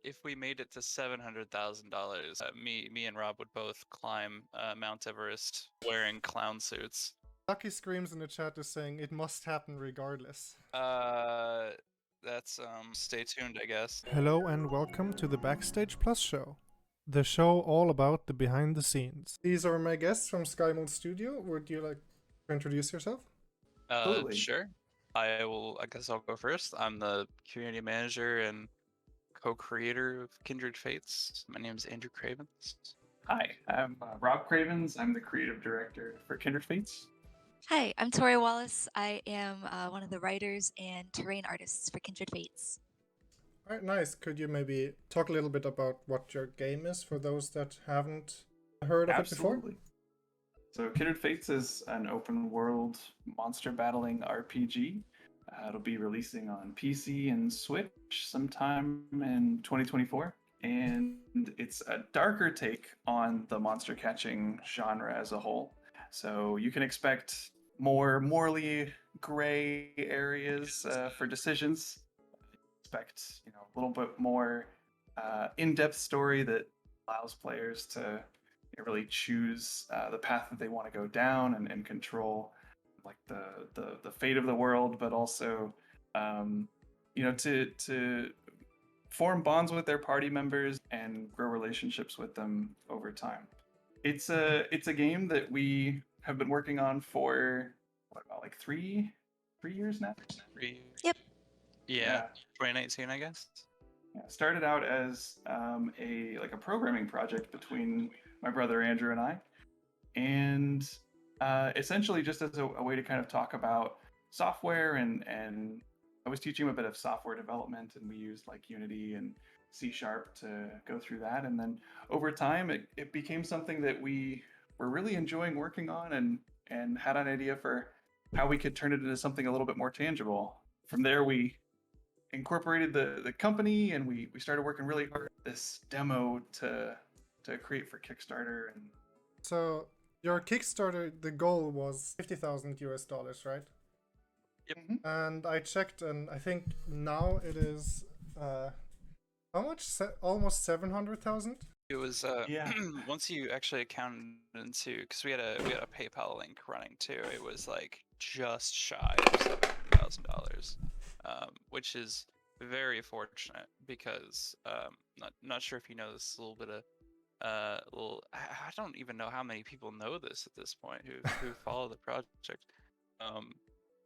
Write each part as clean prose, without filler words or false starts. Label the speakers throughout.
Speaker 1: if we made it to $700,000, me and Rob would both climb Mount Everest wearing clown suits.
Speaker 2: Lucky Screams in the chat is saying it must happen regardless.
Speaker 1: That's stay tuned, I guess.
Speaker 2: Hello and welcome to the Backstage Plus show, the show all about the behind the scenes. These are my guests from SkyMold Studio. Would you like to introduce yourself?
Speaker 3: Absolutely.
Speaker 1: Sure. I guess I'll go first. I'm the community manager and co-creator of Kindred Fates. My name is Andrew Cravens.
Speaker 3: Hi, I'm Rob Cravens. I'm the creative director for Kindred Fates.
Speaker 4: Hi, I'm Tori Wallace. I am one of the writers and terrain artists for Kindred Fates.
Speaker 2: All right, nice. Could you maybe talk a little bit about what your game is for those that haven't heard of it before?
Speaker 3: So Kindred Fates is an open world monster battling RPG. It'll be releasing on PC and Switch sometime in 2024. And it's a darker take on the monster catching genre as a whole. So you can expect more morally gray areas for decisions. Expect a little bit more in-depth story that allows players to really choose the path that they want to go down and control like the fate of the world, but also to form bonds with their party members and grow relationships with them over time. It's a game that we have been working on for what, about like three years now.
Speaker 1: 3 years.
Speaker 4: Yep.
Speaker 1: Yeah. 2019, I guess.
Speaker 3: Yeah, started out as a programming project between my brother Andrew and I, and essentially just as a way to kind of talk about software and I was teaching him a bit of software development, and we used like Unity and C# to go through that, and then over time it became something that we were really enjoying working on and had an idea for how we could turn it into something a little bit more tangible. From there we incorporated the company, and we started working really hard at this demo to create for Kickstarter. And
Speaker 2: so your Kickstarter, the goal was $50,000, right?
Speaker 1: Yep.
Speaker 2: And I checked, and I think now it is how much? Almost 700,000.
Speaker 1: It was once you actually accounted into, because we had a PayPal link running too. It was like just shy of $700,000, which is very fortunate because not sure if you know this, a little bit of I don't even know how many people know this at this point who follow the project.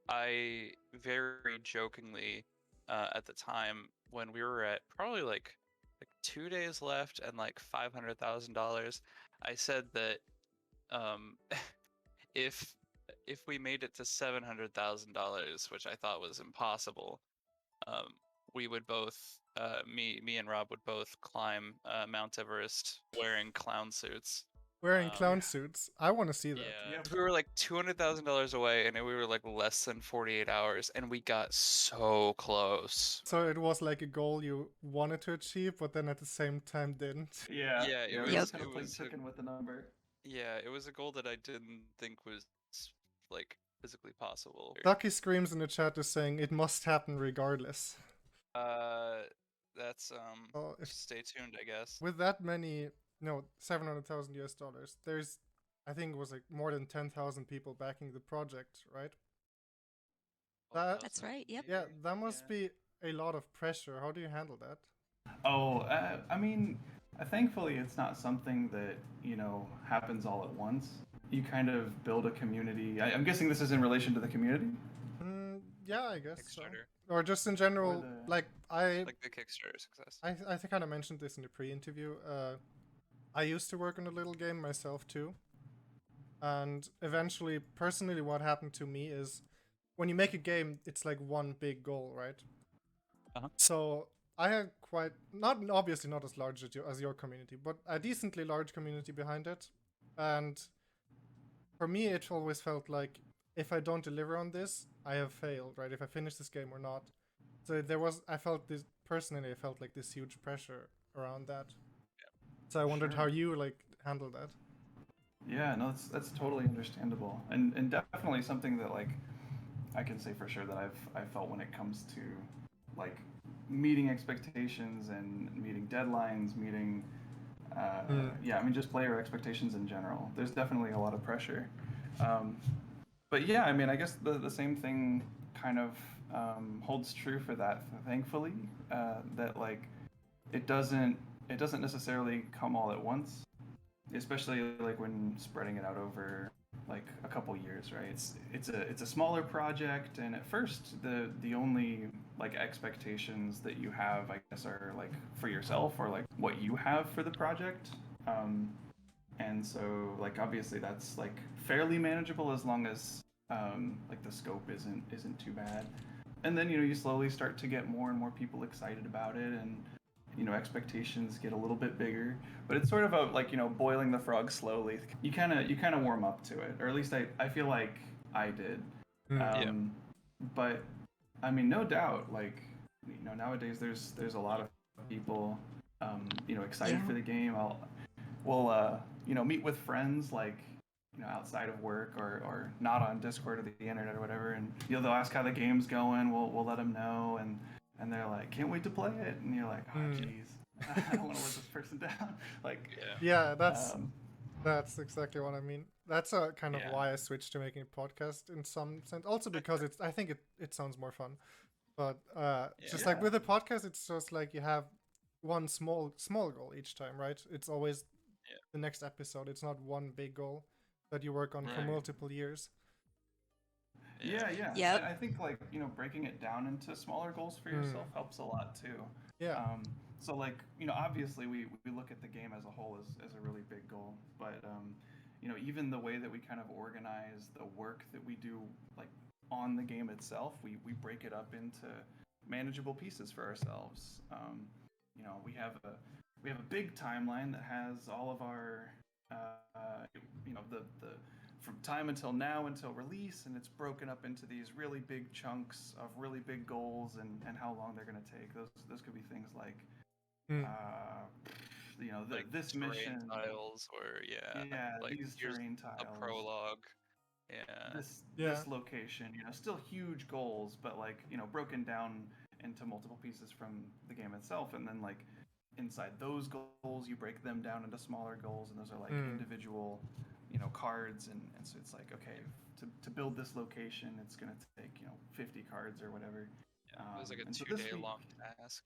Speaker 1: I very jokingly at the time when we were at probably like 2 days left and like $500,000, I said that if we made it to $700,000, which I thought was impossible, we would both me and Rob would both climb Mount Everest wearing clown suits.
Speaker 2: Wearing clown suits. I want to see that.
Speaker 1: Yeah. We were like $200,000 away, and we were like less than 48 hours, and we got so close.
Speaker 2: So it was like a goal you wanted to achieve, but then at the same time didn't.
Speaker 3: Yeah,
Speaker 1: it
Speaker 3: was
Speaker 1: kind of
Speaker 3: playing chicken with the number.
Speaker 1: Yeah, it was a goal that I didn't think was like physically possible.
Speaker 2: Lucky Screams in the chat is saying it must happen regardless.
Speaker 1: That's stay tuned, I guess.
Speaker 2: With that many, $700,000, there's, I think it was like more than 10,000 people backing the project, right?
Speaker 4: That's right. Yep.
Speaker 2: Yeah, that must be a lot of pressure. How do you handle that?
Speaker 3: Oh, I mean, thankfully it's not something that happens all at once. You kind of build a community. I'm guessing this is in relation to the community.
Speaker 2: Yeah, I guess so.
Speaker 1: Kickstarter.
Speaker 2: Or just in general, like
Speaker 1: the Kickstarter success.
Speaker 2: I think I mentioned this in the pre-interview. I used to work on a little game myself too, and eventually, personally, what happened to me is when you make a game, it's like one big goal, right? So I had obviously not as large as your community, but a decently large community behind it, and for me, it always felt like if I don't deliver on this, I have failed, right? If I finish this game or not. So I felt like this huge pressure around that. So I wondered how you handle that.
Speaker 3: Yeah, no, that's totally understandable, and definitely something that I can say for sure that I've felt when it comes to meeting expectations and meeting deadlines, meeting yeah, I mean just player expectations in general. There's definitely a lot of pressure. Um, but yeah, I mean, I guess the same thing kind of holds true for that. Thankfully, that like it doesn't it doesn't necessarily come all at once, especially like when spreading it out over like a couple years, right? It's a smaller project, and at first the only like expectations that you have, I guess, are like for yourself or like what you have for the project. Um, and so like obviously that's like fairly manageable as long as like the scope isn't too bad. And then you slowly start to get more and more people excited about it, and expectations get a little bit bigger. But it's sort of a like boiling the frog slowly. You kind of warm up to it, or at least I feel like I did.
Speaker 1: Yeah.
Speaker 3: But I mean, no doubt, like nowadays there's a lot of people excited
Speaker 4: Yeah.
Speaker 3: for the game. We'll meet with friends like outside of work or not on Discord or the internet or whatever, and they'll ask how the game's going. We'll let them know, and they're like, can't wait to play it, and you're like, oh jeez, I don't want to let this person down. Like
Speaker 2: Yeah, that's exactly what I mean. That's kind of
Speaker 3: Yeah.
Speaker 2: why I switched to making a podcast in some sense. Also because I think it sounds more fun. But just like
Speaker 3: Yeah.
Speaker 2: with a podcast, it's just like you have one small goal each time, right? It's always
Speaker 1: Yeah.
Speaker 2: the next episode. It's not one big goal that you work on for
Speaker 3: Right.
Speaker 2: multiple years.
Speaker 3: Yeah, yeah.
Speaker 4: Yep.
Speaker 3: I think like breaking it down into smaller goals for yourself helps a lot too.
Speaker 2: Yeah.
Speaker 3: So like obviously we look at the game as a whole as a really big goal, but even the way that we kind of organize the work that we do like on the game itself, we break it up into manageable pieces for ourselves. We have a big timeline that has all of our the from time until now until release, and it's broken up into these really big chunks of really big goals and how long they're going to take. Those could be things like
Speaker 1: Like
Speaker 3: this
Speaker 1: terrain
Speaker 3: mission
Speaker 1: tiles, or like
Speaker 3: these
Speaker 1: here's
Speaker 3: terrain
Speaker 1: a
Speaker 3: tiles,
Speaker 1: prologue. Yeah.
Speaker 3: this location, still huge goals, but like broken down into multiple pieces from the game itself, and then like inside those goals you break them down into smaller goals, and those are like individual cards, and so it's like, okay, to build this location it's going to take 50 cards or whatever.
Speaker 1: Yeah, it was like a
Speaker 3: And so
Speaker 1: 2
Speaker 3: this
Speaker 1: day
Speaker 3: week,
Speaker 1: long task.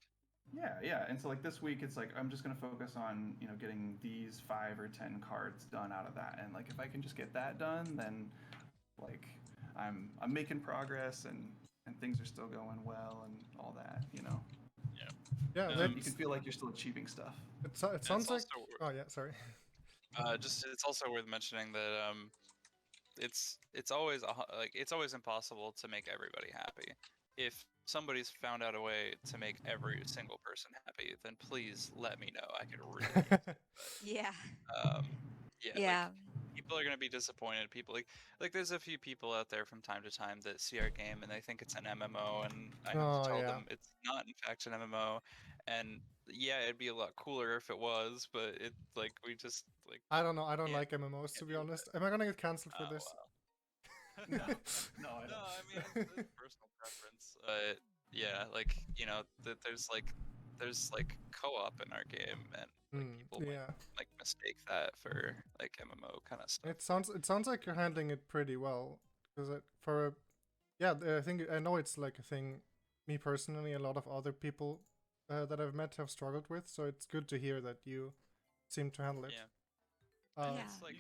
Speaker 3: yeah, and so like this week it's like I'm just going to focus on getting these 5 or 10 cards done out of that, and like if I can just get that done, then like I'm making progress, and things are still going well and all that.
Speaker 2: Yeah,
Speaker 3: You can feel like you're still achieving stuff.
Speaker 2: it sounds like.
Speaker 1: Also,
Speaker 2: Oh yeah, sorry.
Speaker 1: it's also worth mentioning that it's always it's always impossible to make everybody happy. If somebody's found out a way to make every single person happy, then please let me know. I could really use it.
Speaker 4: Yeah.
Speaker 1: Yeah,
Speaker 4: Yeah.
Speaker 1: like people are gonna be disappointed. People like there's a few people out there from time to time that see our game and they think it's an MMO, and I have
Speaker 2: Oh,
Speaker 1: to tell
Speaker 2: yeah.
Speaker 1: them it's not in fact an MMO. And yeah, it'd be a lot cooler if it was, but it like we just like
Speaker 2: I don't know. I don't
Speaker 1: can't-
Speaker 2: like MMOs, to
Speaker 1: can't
Speaker 2: be
Speaker 1: do
Speaker 2: honest. Am I gonna get cancelled for
Speaker 1: Oh,
Speaker 2: this?
Speaker 1: well.
Speaker 3: No, I don't.
Speaker 1: No, I mean it's personal preference. Yeah, like there's like co-op in our game, and like people
Speaker 2: yeah.
Speaker 1: like mistake that for like MMO kind of stuff.
Speaker 2: It sounds like you're handling it pretty well, because I think I know it's like a thing. Me personally, a lot of other people that I've met have struggled with, so it's good to hear that you seem to handle it.
Speaker 1: Yeah. And
Speaker 4: Yeah.
Speaker 1: it's like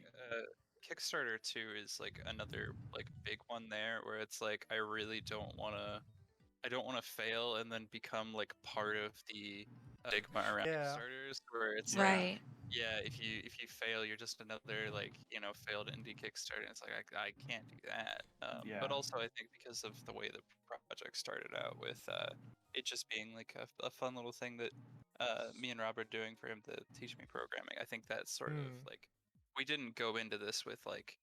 Speaker 1: Kickstarter too is like another like big one there, where it's like I really don't want to fail and then become like part of the stigma around
Speaker 2: Yeah.
Speaker 1: Kickstarters, where it's
Speaker 4: Right.
Speaker 1: yeah, if you fail, you're just another like failed indie Kickstarter. And it's like I can't do that.
Speaker 3: Yeah.
Speaker 1: But also I think because of the way the project started out with it just being like a fun little thing that me and Rob are doing for him to teach me programming. I think that's sort of like we didn't go into this with like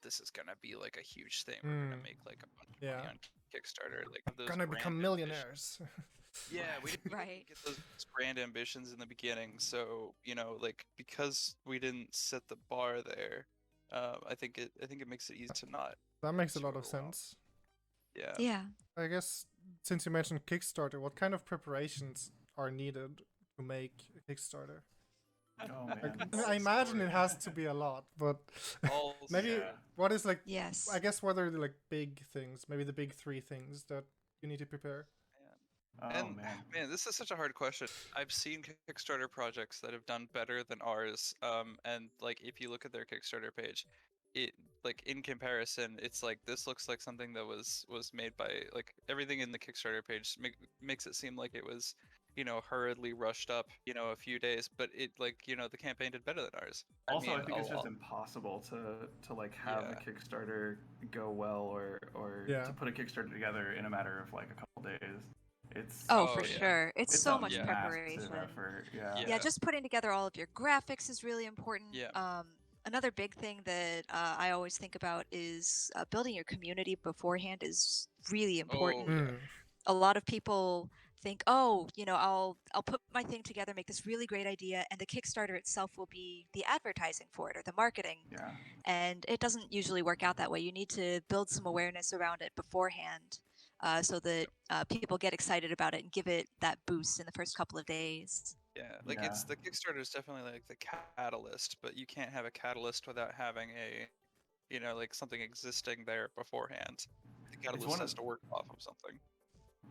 Speaker 1: this is gonna be like a huge thing. We're gonna make like a bunch of money on Kickstarter. Like those
Speaker 2: Gonna
Speaker 1: grand
Speaker 2: become millionaires.
Speaker 1: yeah, we didn't
Speaker 4: Right.
Speaker 1: get those grand ambitions in the beginning. So like because we didn't set the bar there, I think it makes it easy to not.
Speaker 2: That makes a
Speaker 1: too
Speaker 2: lot of
Speaker 1: overwhelmed.
Speaker 2: sense.
Speaker 1: Yeah.
Speaker 4: Yeah.
Speaker 2: I guess since you mentioned Kickstarter, what kind of preparations are needed to make a Kickstarter?
Speaker 3: Oh
Speaker 2: Like,
Speaker 3: man.
Speaker 2: I imagine it has to be a lot, but
Speaker 1: All
Speaker 2: maybe
Speaker 3: Yeah.
Speaker 2: what is like?
Speaker 4: Yes.
Speaker 2: I guess what are the like big things? Maybe the big three things that you need to prepare.
Speaker 3: Oh
Speaker 1: And
Speaker 3: man.
Speaker 1: this is such a hard question. I've seen Kickstarter projects that have done better than ours. And like if you look at their Kickstarter page, it like in comparison, it's like this looks like something that was made by like everything in the Kickstarter page makes it seem like it was, hurriedly rushed up, a few days. But it like the campaign did better than ours.
Speaker 3: Also, I
Speaker 1: mean,
Speaker 3: think it's
Speaker 1: I'll-
Speaker 3: just impossible to like have
Speaker 1: Yeah.
Speaker 3: a Kickstarter go well or
Speaker 2: Yeah.
Speaker 3: to put a Kickstarter together in a matter of like a couple days. It's
Speaker 4: Oh,
Speaker 1: Oh,
Speaker 4: for
Speaker 1: yeah.
Speaker 4: sure. It's so
Speaker 3: a
Speaker 4: much
Speaker 1: Yeah.
Speaker 3: massive
Speaker 4: preparation.
Speaker 3: effort. Yeah.
Speaker 4: Yeah,
Speaker 1: Yeah.
Speaker 4: just putting together all of your graphics is really important.
Speaker 1: Yeah.
Speaker 4: Another big thing that I always think about is building your community beforehand is really important.
Speaker 1: Oh, yeah.
Speaker 2: Mm.
Speaker 4: A lot of people think, oh, I'll put my thing together, make this really great idea, and the Kickstarter itself will be the advertising for it or the marketing.
Speaker 3: Yeah.
Speaker 4: And it doesn't usually work out that way. You need to build some awareness around it beforehand, so that people get excited about it and give it that boost in the first couple of days.
Speaker 1: Yeah, like
Speaker 3: Yeah.
Speaker 1: it's the Kickstarter is definitely like the catalyst, but you can't have a catalyst without having like something existing there beforehand. The catalyst
Speaker 3: one of-
Speaker 1: has to work off of something.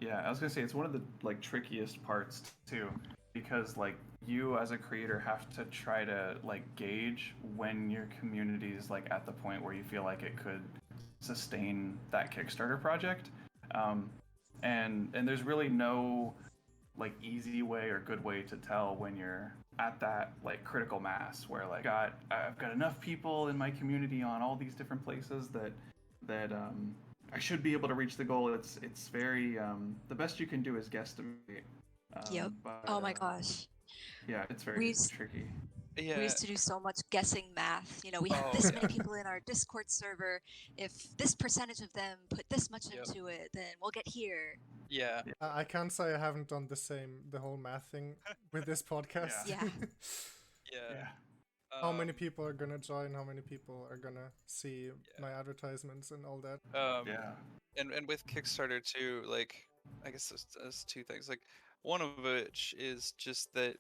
Speaker 3: Yeah, I was gonna say it's one of the like trickiest parts too, because like you as a creator have to try to like gauge when your community is like at the point where you feel like it could sustain that Kickstarter project, and there's really no like easy way or good way to tell when you're at that like critical mass where like I've got enough people in my community on all these different places that I should be able to reach the goal. It's very the best you can do is guesstimate.
Speaker 4: Yep.
Speaker 3: But,
Speaker 4: Oh my gosh.
Speaker 3: Yeah, it's very
Speaker 4: We
Speaker 3: tricky.
Speaker 1: Yeah.
Speaker 4: We used to do so much guessing math. We have this
Speaker 1: Oh,
Speaker 4: many people in our Discord server. If this percentage of them put this much
Speaker 1: Yep.
Speaker 4: into it, then we'll get here.
Speaker 1: Yeah.
Speaker 2: I can't say I haven't done the whole math thing with this podcast.
Speaker 4: Yeah.
Speaker 1: Yeah.
Speaker 3: Yeah.
Speaker 2: How many people are gonna join? How many people are gonna see my advertisements and all that?
Speaker 3: Yeah.
Speaker 1: And with Kickstarter too, like I guess there's two things. Like one of which is just that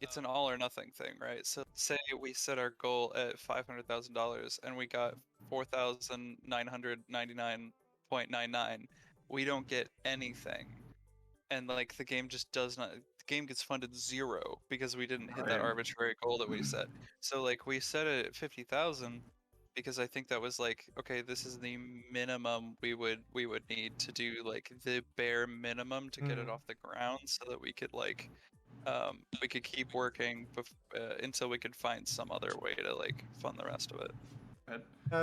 Speaker 1: it's an all or nothing thing, right? So say we set our goal at $500,000 and we got 4,999.99, we don't get anything, and like the game just does not. The game gets funded zero because we didn't hit that
Speaker 3: Right.
Speaker 1: arbitrary goal that we set. So like we set it at 50,000 because I think that was like, okay, this is the minimum we would need to do, like the bare minimum to get it
Speaker 2: Mm.
Speaker 1: off the ground, so that we could like we could keep working until we could find some other way to like fund the rest of it.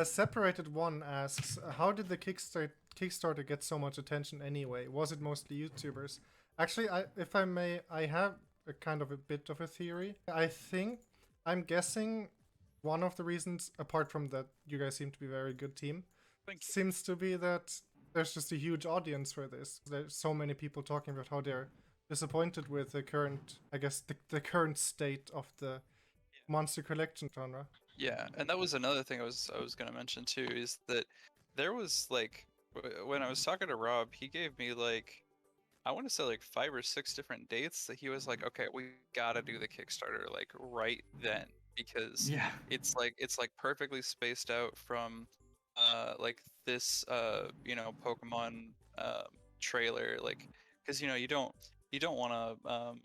Speaker 2: Separated One asks, how did the Kickstarter get so much attention anyway? Was it mostly YouTubers? Actually, if I may, I have a kind of a bit of a theory. I'm guessing one of the reasons, apart from that you guys seem to be a very good team,
Speaker 1: Thank you.
Speaker 2: seems to be that there's just a huge audience for this. There's so many people talking about how they're disappointed with the current, I guess, the current state of the Monster Collection genre.
Speaker 1: Yeah, and that was another thing I was gonna mention too, is that there was like when I was talking to Rob, he gave me like I want to say like 5 or 6 different dates that he was like, okay, we gotta do the Kickstarter like right then, because
Speaker 3: Yeah.
Speaker 1: it's like perfectly spaced out from like this Pokemon trailer, like because you don't want to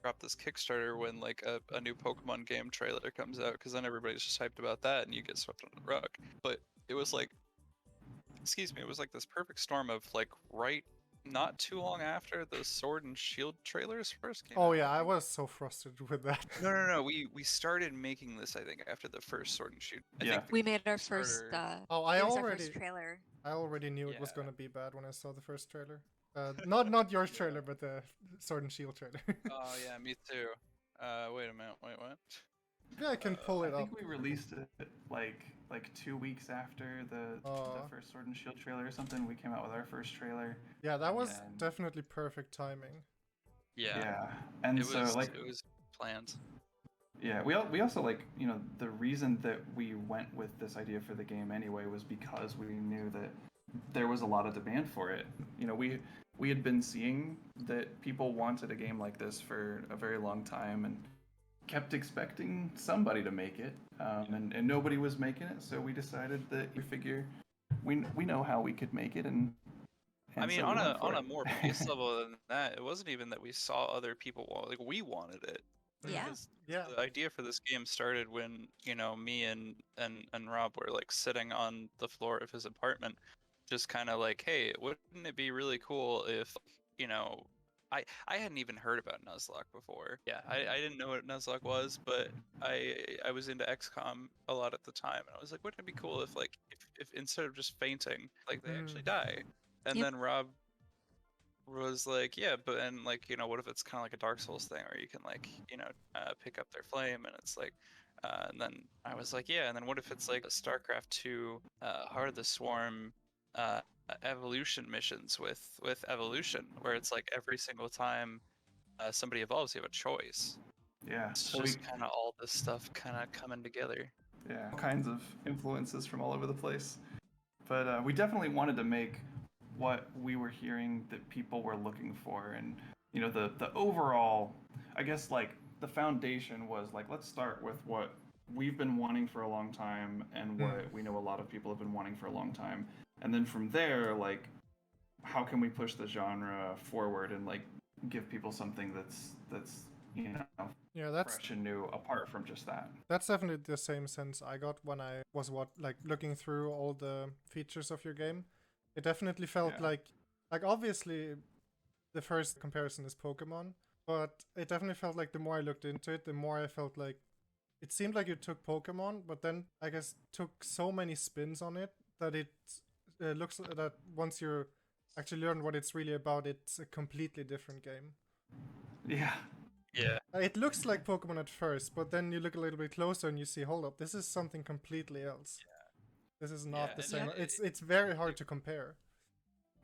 Speaker 1: drop this Kickstarter when like a new Pokemon game trailer comes out, because then everybody's just hyped about that and you get swept under the rug. But it was like, excuse me, it was like this perfect storm of like not too long after the Sword and Shield trailers first came out.
Speaker 2: Oh yeah, I was so frustrated with that.
Speaker 1: No. We started making this, I think, after the first Sword and Shield. I
Speaker 3: Yeah.
Speaker 1: think the
Speaker 4: We made our first.
Speaker 1: Kickstarter-
Speaker 2: Oh,
Speaker 4: It was our first trailer.
Speaker 2: I already knew it was
Speaker 1: Yeah.
Speaker 2: gonna be bad when I saw the first trailer. Not your trailer, but the Sword and Shield trailer.
Speaker 1: Oh yeah, me too. Wait a minute. Wait, what?
Speaker 2: Yeah, I can pull
Speaker 3: I
Speaker 2: it up.
Speaker 3: think we released it like 2 weeks after the first Sword and Shield trailer or something. We came out with our first trailer.
Speaker 2: Yeah, that was
Speaker 3: Yeah.
Speaker 2: definitely perfect timing.
Speaker 1: Yeah.
Speaker 3: And
Speaker 1: It
Speaker 3: so
Speaker 1: was
Speaker 3: like
Speaker 1: it was planned.
Speaker 3: yeah, we also like the reason that we went with this idea for the game anyway was because we knew that there was a lot of demand for it. You know, we had been seeing that people wanted a game like this for a very long time and kept expecting somebody to make it, and nobody was making it. So we decided that we figure we know how we could make it, and
Speaker 1: I mean,
Speaker 3: so we went for
Speaker 1: on a
Speaker 3: it.
Speaker 1: more base level than that, it wasn't even that we saw other people like we wanted it.
Speaker 4: Yeah.
Speaker 1: Because
Speaker 2: Yeah.
Speaker 1: the idea for this game started when, you know, me and Rob were like sitting on the floor of his apartment, just kind of like, hey, wouldn't it be really cool if, you know, I hadn't even heard about Nuzlocke before. Yeah, I didn't know what Nuzlocke was, but I was into XCOM a lot at the time, and I was like, wouldn't it be cool if like if instead of just fainting, like they actually die? And
Speaker 4: Yep.
Speaker 1: then Rob was like, yeah, but and like, you know, what if it's kind of like a Dark Souls thing where you can like, you know, pick up their flame, and it's like, and then I was like, yeah, and then what if it's like a StarCraft 2 Heart of the Swarm evolution missions with evolution, where it's like every single time somebody evolves, you have a choice.
Speaker 3: Yeah,
Speaker 1: It's
Speaker 3: so we
Speaker 1: just kind of all this stuff kind of coming together.
Speaker 3: yeah, all kinds of influences from all over the place. But we definitely wanted to make what we were hearing that people were looking for, and you know, the overall, I guess, like the foundation was like, let's start with what we've been wanting for a long time and what we know a lot of people have been wanting for a long time, and then from there, like, how can we push the genre forward and like give people something that's you know,
Speaker 2: Yeah, that's
Speaker 3: fresh and new apart from just that.
Speaker 2: That's definitely the same sense I got when I was looking through all the features of your game. It definitely felt
Speaker 3: Yeah.
Speaker 2: like obviously the first comparison is Pokemon, but it definitely felt like the more I looked into it, the more I felt like it seemed like you took Pokemon, but then I guess took so many spins on it that it looks that once you actually learn what it's really about, it's a completely different game.
Speaker 3: Yeah.
Speaker 1: Yeah.
Speaker 2: It looks like Pokemon at first, but then you look a little bit closer and you see, hold up, this is something completely else. This is not
Speaker 1: Yeah,
Speaker 2: the
Speaker 1: and
Speaker 2: same.
Speaker 1: yeah,
Speaker 2: It's very hard to compare.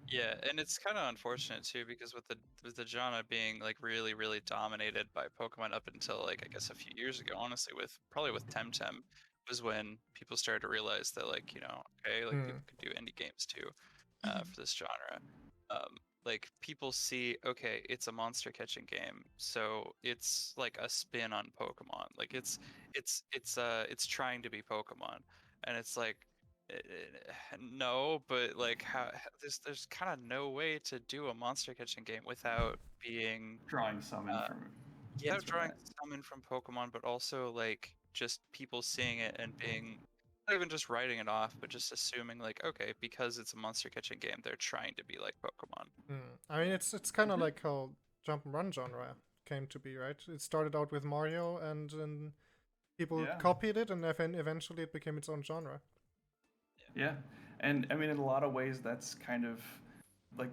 Speaker 1: Yeah, and it's kind of unfortunate too, because with the genre being like really really dominated by Pokemon up until like I guess a few years ago, honestly, with probably with Temtem was when people started to realize that, like, you know, okay, like people could do indie games too for this genre. Like people see, okay, it's a monster catching game, so it's like a spin on Pokemon. Like it's trying to be Pokemon, and it's like no, but like how there's kind of no way to do a monster catching game without being
Speaker 3: Drawing summon
Speaker 1: uh,
Speaker 3: from
Speaker 1: yeah,
Speaker 3: kids from
Speaker 1: drawing
Speaker 3: it.
Speaker 1: summon from Pokemon, but also like just people seeing it and being not even just writing it off, but just assuming like, okay, because it's a monster catching game, they're trying to be like Pokemon.
Speaker 2: I mean, it's kind of like how jump and run genre came to be, right? It started out with Mario, and then people
Speaker 3: Yeah.
Speaker 2: copied it, and eventually it became its own genre.
Speaker 3: Yeah. And I mean, in a lot of ways, that's kind of like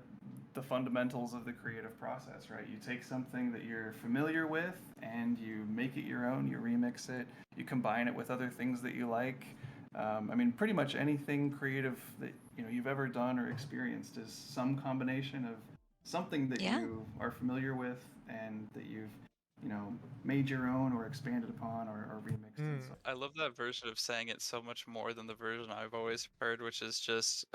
Speaker 3: the fundamentals of the creative process, right? You take something that you're familiar with and you make it your own, you remix it, you combine it with other things that you like. I mean, pretty much anything creative that you've ever done or experienced is some combination of something that
Speaker 4: Yeah.
Speaker 3: you are familiar with and that you've made your own or expanded upon or remixed and stuff.
Speaker 1: I love that version of saying it so much more than the version I've always heard, which is just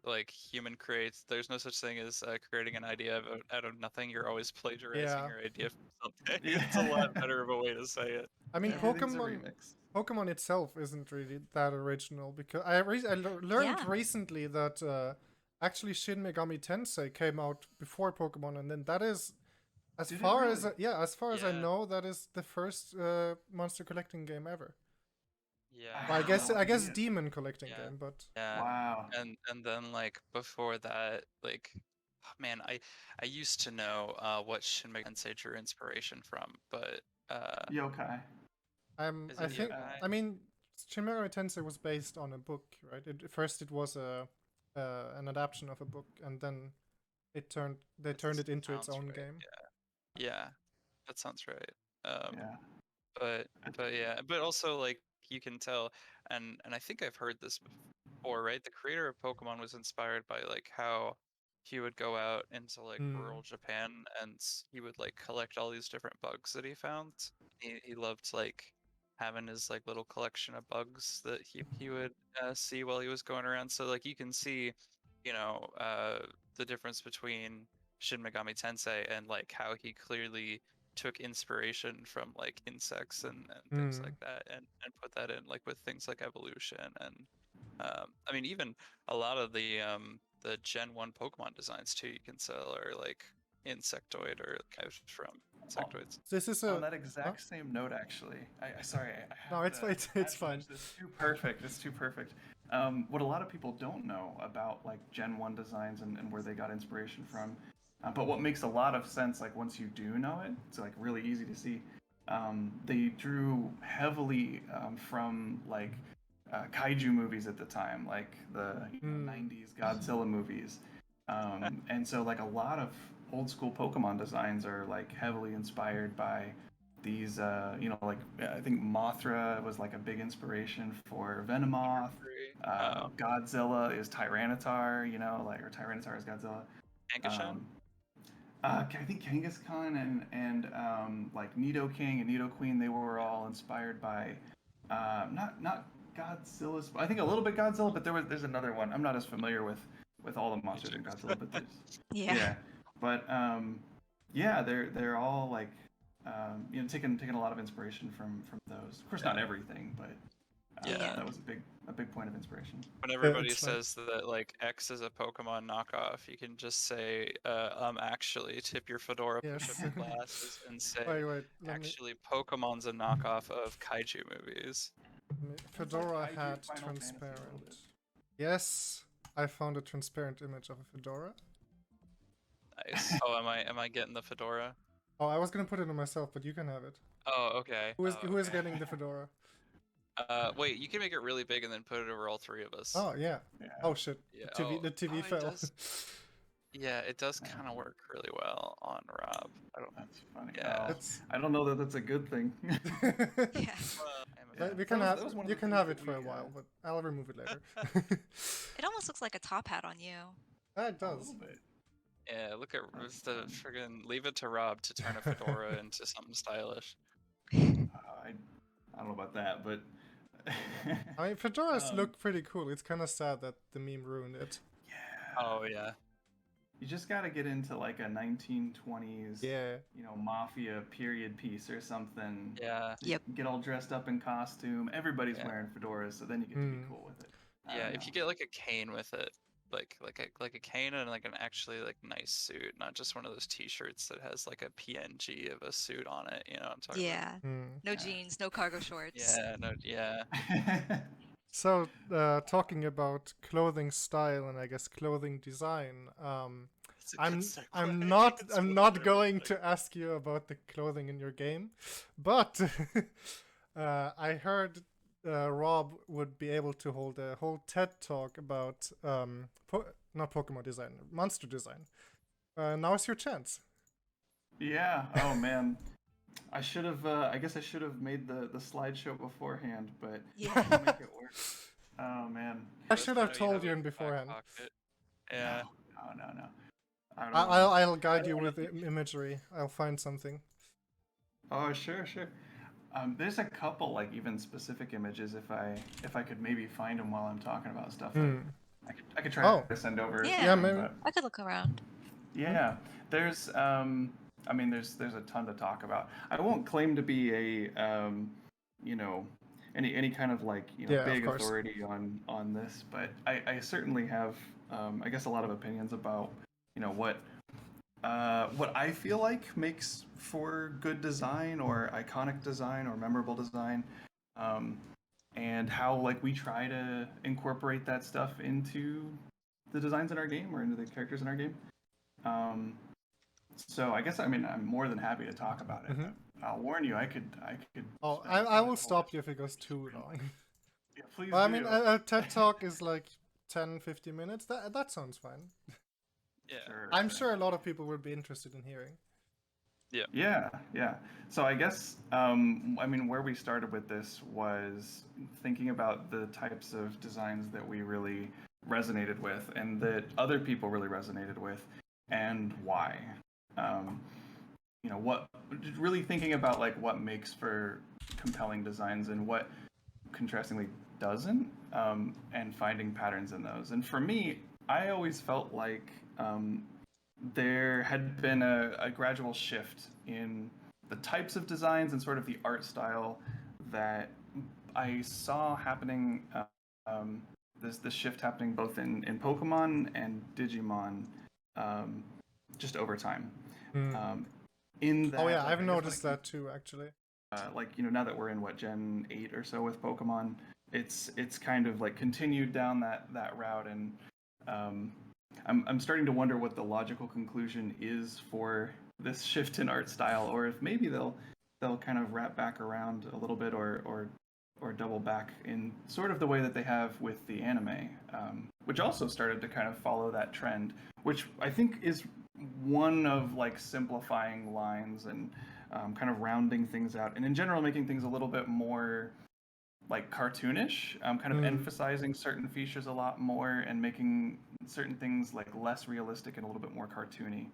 Speaker 1: like human creates. There's no such thing as creating an idea out of nothing. You're always plagiarizing
Speaker 2: Yeah.
Speaker 1: your idea from something.
Speaker 3: Yeah.
Speaker 1: It's a lot better of a way to say it.
Speaker 2: I mean,
Speaker 4: Yeah.
Speaker 3: Everything's a remix.
Speaker 2: Pokemon itself isn't really that original, because I learned
Speaker 4: Yeah.
Speaker 2: recently that actually Shin Megami Tensei came out before Pokemon, and then that is as
Speaker 3: Did it
Speaker 2: far as
Speaker 3: really?
Speaker 2: as far as I
Speaker 1: Yeah.
Speaker 2: know, that is the first monster collecting game ever.
Speaker 1: Yeah.
Speaker 2: Well, I guess
Speaker 3: no idea.
Speaker 2: demon collecting
Speaker 1: Yeah.
Speaker 2: game, but
Speaker 1: Yeah.
Speaker 3: Wow.
Speaker 1: And then like before that, like man, I used to know what Shin Megami Tensei drew inspiration from, but
Speaker 3: Yokai.
Speaker 1: is
Speaker 2: I
Speaker 1: it
Speaker 2: think
Speaker 1: Yokai?
Speaker 2: I mean Shin Megami Tensei was based on a book, right? First it was an adaptation of a book, and then they turned it into its
Speaker 1: Sounds
Speaker 2: own
Speaker 1: right.
Speaker 2: game.
Speaker 1: Yeah, that sounds right.
Speaker 3: Yeah.
Speaker 1: But yeah, but also like you can tell, and I think I've heard this before, right? The creator of Pokemon was inspired by like how he would go out into like rural Japan, and he would like collect all these different bugs that he found. He loved like having his like little collection of bugs that he would see while he was going around. So like you can see you know, the difference between Shin Megami Tensei and like how he clearly took inspiration from like insects and things like that and put that in like with things like evolution and I mean even a lot of the Gen 1 Pokemon designs too you can sell are like insectoid or couched from insectoids.
Speaker 2: This is
Speaker 3: On
Speaker 2: a.
Speaker 3: that exact same note, actually, I sorry, I
Speaker 2: No,
Speaker 3: have
Speaker 2: it's
Speaker 3: to,
Speaker 2: fine. It's
Speaker 3: I have to
Speaker 2: fine.
Speaker 3: mention this. It's too perfect. It's too perfect. What a lot of people don't know about like Gen 1 designs and where they got inspiration from, but what makes a lot of sense, like once you do know it, it's like really easy to see. They drew heavily from like kaiju movies at the time, like the 90s Godzilla movies. And so like a lot of old school Pokemon designs are like heavily inspired by these like I think Mothra was like a big inspiration for Venomoth. Godzilla is Tyranitar, like or Tyranitar is Godzilla.
Speaker 1: Kangaskhan?
Speaker 3: I think Kangaskhan and like Nidoking and Nidoqueen, they were all inspired by not Godzilla's. I think a little bit Godzilla, but there's another one. I'm not as familiar with all the monsters in Godzilla, but there's
Speaker 4: Yeah.
Speaker 3: But yeah, they're all like taking a lot of inspiration from those. Of course, not everything, but
Speaker 1: Yeah.
Speaker 3: that was a big point of inspiration.
Speaker 1: When everybody
Speaker 2: it's fine.
Speaker 1: says that like X is a Pokemon knockoff, you can just say, actually tip your fedora, push up
Speaker 2: Yes.
Speaker 1: your glasses, and say,
Speaker 2: Wait, let me.
Speaker 1: actually, Pokemon's a knockoff of kaiju movies.
Speaker 2: Fedora
Speaker 3: Kaiju
Speaker 2: hat
Speaker 3: Final Fantasy a little
Speaker 2: transparent.
Speaker 3: bit.
Speaker 2: Yes, I found a transparent image of a fedora.
Speaker 1: Nice. Oh, am I getting the fedora?
Speaker 2: Oh, I was gonna put it on myself, but you can have it.
Speaker 1: Oh, okay.
Speaker 2: Who is getting the fedora?
Speaker 1: Wait, you can make it really big and then put it over all three of us.
Speaker 2: Oh yeah. Oh shit.
Speaker 1: Yeah.
Speaker 2: The TV
Speaker 1: it
Speaker 2: fell.
Speaker 1: does. Yeah, it does kind of work really well on Rob.
Speaker 3: That's funny.
Speaker 1: Yeah.
Speaker 3: I don't know that that's a good thing.
Speaker 4: Yeah.
Speaker 2: We can have you can have it for a while, but I'll remove it later.
Speaker 4: It almost looks like a top hat on you.
Speaker 2: It
Speaker 3: A
Speaker 2: does.
Speaker 3: little bit.
Speaker 1: Yeah, look at the friggin' leave it to Rob to turn a fedora into something stylish.
Speaker 3: I don't know about that, but
Speaker 2: I mean, fedoras look pretty cool. It's kind of sad that the meme ruined it.
Speaker 3: yeah.
Speaker 1: Oh yeah.
Speaker 3: You just gotta get into like a 1920s,
Speaker 2: Yeah.
Speaker 3: mafia period piece or something.
Speaker 1: Yeah.
Speaker 4: Yep.
Speaker 3: Get all dressed up in costume. Everybody's
Speaker 1: Yeah.
Speaker 3: wearing fedoras, so then you get to be cool with it.
Speaker 1: Yeah, if you get like a cane with it, like a cane and like an actually like nice suit, not just one of those T-shirts that has like a PNG of a suit on it. You know what I'm talking
Speaker 4: Yeah. No
Speaker 3: Yeah.
Speaker 4: jeans, no cargo shorts.
Speaker 1: about? Yeah. No. Yeah.
Speaker 2: So, talking about clothing style and I guess clothing design, I'm not going to ask you about the clothing in your game, but I heard Rob would be able to hold a whole TED talk about not Pokemon design, monster design. Now's your chance.
Speaker 3: Yeah. Oh man. I should have. I guess I should have made the slideshow beforehand, but
Speaker 4: Yeah.
Speaker 3: I'll make it work. Oh man.
Speaker 2: I should have told you in beforehand.
Speaker 1: Yeah.
Speaker 3: No. I don't know.
Speaker 2: I'll guide you with imagery. I'll find something.
Speaker 3: Oh sure. There's a couple like even specific images if I could maybe find them while I'm talking about stuff. I could try to send over.
Speaker 4: Yeah.
Speaker 2: Yeah, maybe.
Speaker 4: I could look around.
Speaker 3: Yeah, there's there's a ton to talk about. I won't claim to be a any kind of like big authority on this, but I certainly have I guess a lot of opinions about what I feel like makes for good design or iconic design or memorable design, and how like we try to incorporate that stuff into the designs in our game or into the characters in our game. So I guess I'm more than happy to talk about it. I'll warn you, I could.
Speaker 2: Oh, I will stop you if it goes too long.
Speaker 3: Yeah, please.
Speaker 2: Well, I
Speaker 3: do.
Speaker 2: mean, a TED talk is like 10-15 minutes. That sounds fine.
Speaker 1: Yeah.
Speaker 3: Sure,
Speaker 2: I'm sure a lot of people would be interested in hearing.
Speaker 3: Yeah. So I guess where we started with this was thinking about the types of designs that we really resonated with and that other people really resonated with, and why. What really thinking about like what makes for compelling designs and what contrastingly doesn't, and finding patterns in those. And for me, I always felt like there had been a gradual shift in the types of designs and sort of the art style that I saw happening. Um, this shift happening both in Pokemon and Digimon, um, just over time.
Speaker 2: Hmm.
Speaker 3: In that,
Speaker 2: Oh yeah,
Speaker 3: like,
Speaker 2: I've
Speaker 3: I guess when
Speaker 2: noticed
Speaker 3: it
Speaker 2: that too, actually.
Speaker 3: like now that we're in what Gen 8 or so with Pokemon, it's kind of like continued down that route, and um, I'm starting to wonder what the logical conclusion is for this shift in art style, or if maybe they'll kind of wrap back around a little bit, or double back in sort of the way that they have with the anime, which also started to kind of follow that trend, which I think is one of like simplifying lines and kind of rounding things out, and in general making things a little bit more like cartoonish, kind of emphasizing certain features a lot more and making certain things like less realistic and a little bit more cartoony.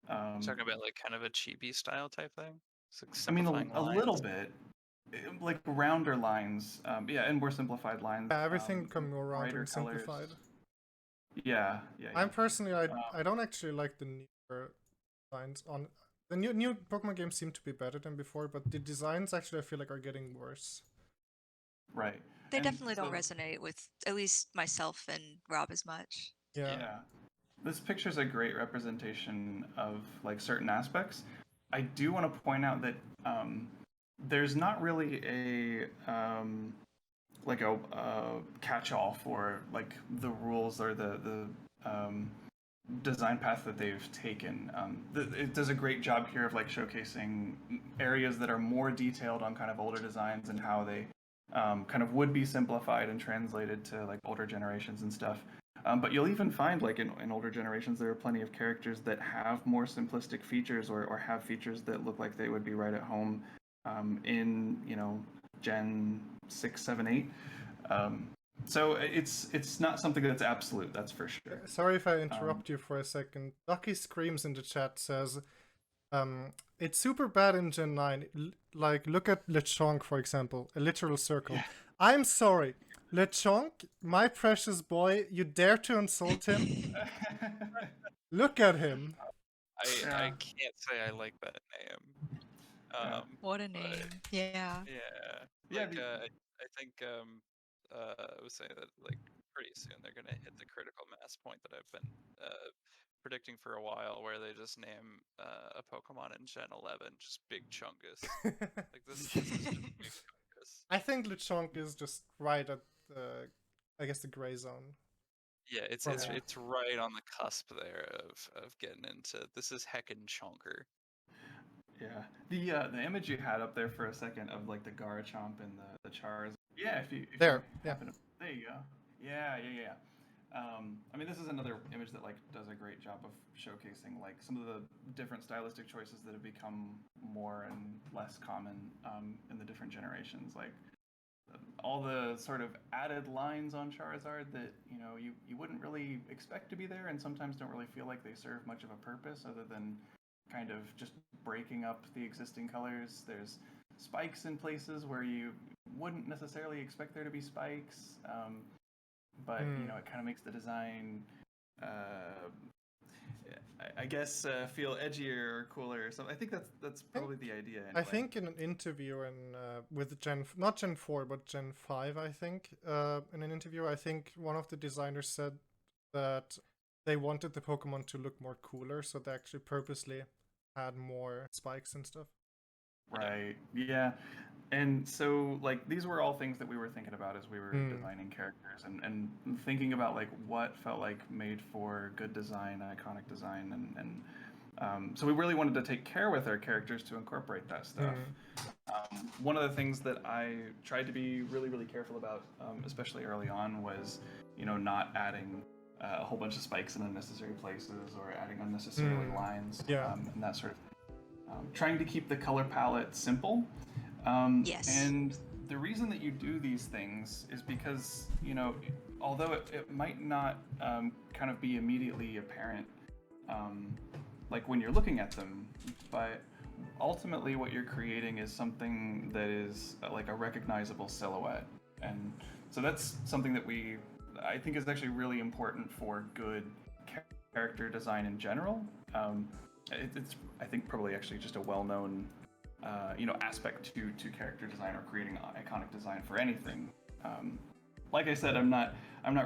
Speaker 1: Talking about like kind of a chibi style type thing. It's like
Speaker 3: I mean,
Speaker 1: simplifying
Speaker 3: a
Speaker 1: lines.
Speaker 3: little bit, like rounder lines, yeah, and more simplified lines.
Speaker 2: Yeah, everything become more round
Speaker 3: brighter
Speaker 2: and simplified.
Speaker 3: colors. Yeah, yeah.
Speaker 2: I'm personally, I don't actually like the newer designs on the new Pokemon games seem to be better than before, but the designs actually I feel like are getting worse.
Speaker 3: Right.
Speaker 4: They
Speaker 3: And
Speaker 4: definitely don't
Speaker 3: so-
Speaker 4: resonate with at least myself and Rob as much.
Speaker 2: Yeah.
Speaker 3: Yeah. This picture's a great representation of like certain aspects. I do want to point out that there's not really a like a catch-all for like the rules or the design path that they've taken. It does a great job here of like showcasing areas that are more detailed on kind of older designs and how they kind of would be simplified and translated to like older generations and stuff. But you'll even find like in older generations there are plenty of characters that have more simplistic features or have features that look like they would be right at home in Gen 6, 7, 8. So it's not something that's absolute, that's for sure.
Speaker 2: Sorry if I interrupt you for a second. Lucky Screams in the chat says, it's super bad in Gen 9. Like, look at Lechonk, for example, a literal circle. Yeah. I'm sorry. Lechonk, my precious boy, you dare to insult him? Look at him.
Speaker 1: I can't say I like that name.
Speaker 4: What a name. Yeah.
Speaker 1: Yeah. Like, I think I was saying that like pretty soon they're gonna hit the critical mass point that I've been predicting for a while, where they just name a Pokemon in Gen 11 just Big Chungus. Like this is just Big Chungus.
Speaker 2: I think Lechonk is just right at the, I guess, the gray zone.
Speaker 1: Yeah, it's right on the cusp there of getting into this is heckin' chonker.
Speaker 3: Yeah, the image you had up there for a second of like the Garchomp and the Charizard. Yeah, if you
Speaker 2: there
Speaker 3: you go. Yeah. I mean, this is another image that like does a great job of showcasing like some of the different stylistic choices that have become more and less common in the different generations. Like all the sort of added lines on Charizard that you wouldn't really expect to be there, and sometimes don't really feel like they serve much of a purpose other than kind of just breaking up the existing colors. There's spikes in places where you wouldn't necessarily expect there to be spikes, but it kind of makes the design I guess feel edgier or cooler. So I think that's probably the idea. Anyway.
Speaker 2: I think in an interview with not Gen 4 but Gen 5, I think in an interview, I think one of the designers said that they wanted the Pokemon to look more cooler, so they actually purposely had more spikes and stuff.
Speaker 3: Right. Yeah. And so, like, these were all things that we were thinking about as we were designing characters and thinking about, like, what felt like made for good design, iconic design. And so we really wanted to take care with our characters to incorporate that stuff. One of the things that I tried to be really, really careful about, especially early on, was, not adding a whole bunch of spikes in unnecessary places or adding unnecessarily lines and that sort of thing. Trying to keep the color palette simple.
Speaker 4: Yes.
Speaker 3: And the reason that you do these things is because, although it might not kind of be immediately apparent, like when you're looking at them, but ultimately what you're creating is something that is like a recognizable silhouette. And so that's something that we I think is actually really important for good character design in general. It's I think probably actually just a well-known aspect to character design or creating iconic design for anything. Like I said, I'm not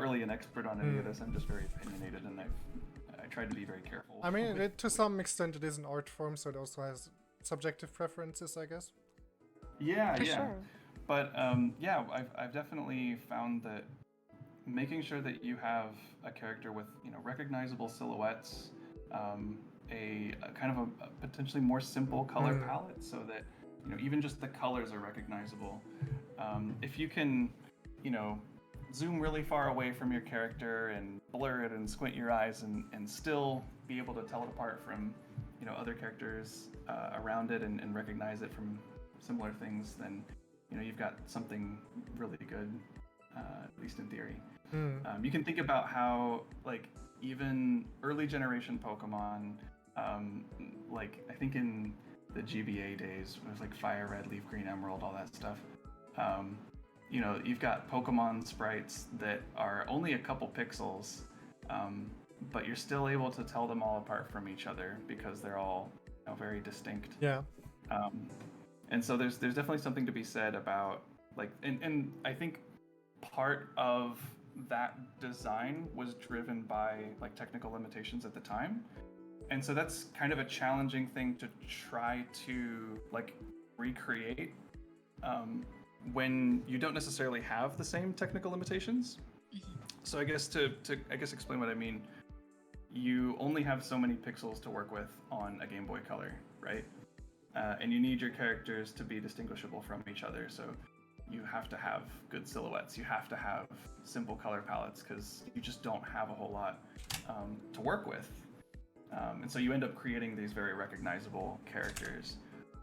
Speaker 3: really an expert on any of this. I'm just very opinionated, and I tried to be very careful.
Speaker 2: I mean, to some extent, it is an art form, so it also has subjective preferences, I guess.
Speaker 3: Yeah,
Speaker 4: For
Speaker 3: yeah.
Speaker 4: sure.
Speaker 3: But I've definitely found that making sure that you have a character with recognizable silhouettes, a kind of a potentially more simple color palette, so that even just the colors are recognizable. If you can, zoom really far away from your character and blur it and squint your eyes and still be able to tell it apart from other characters around it and recognize it from similar things, then you've got something really good, at least in theory. You can think about how even early generation Pokemon, I think in the GBA days, it was like Fire Red, Leaf Green, Emerald, all that stuff. You've got Pokemon sprites that are only a couple pixels, but you're still able to tell them all apart from each other because they're all very distinct.
Speaker 2: Yeah.
Speaker 3: And so there's definitely something to be said about and I think part of that design was driven by technical limitations at the time. And so that's kind of a challenging thing to try to recreate when you don't necessarily have the same technical limitations. So I guess to explain what I mean, you only have so many pixels to work with on a Game Boy Color, right? And you need your characters to be distinguishable from each other. So you have to have good silhouettes. You have to have simple color palettes because you just don't have a whole lot to work with. And so you end up creating these very recognizable characters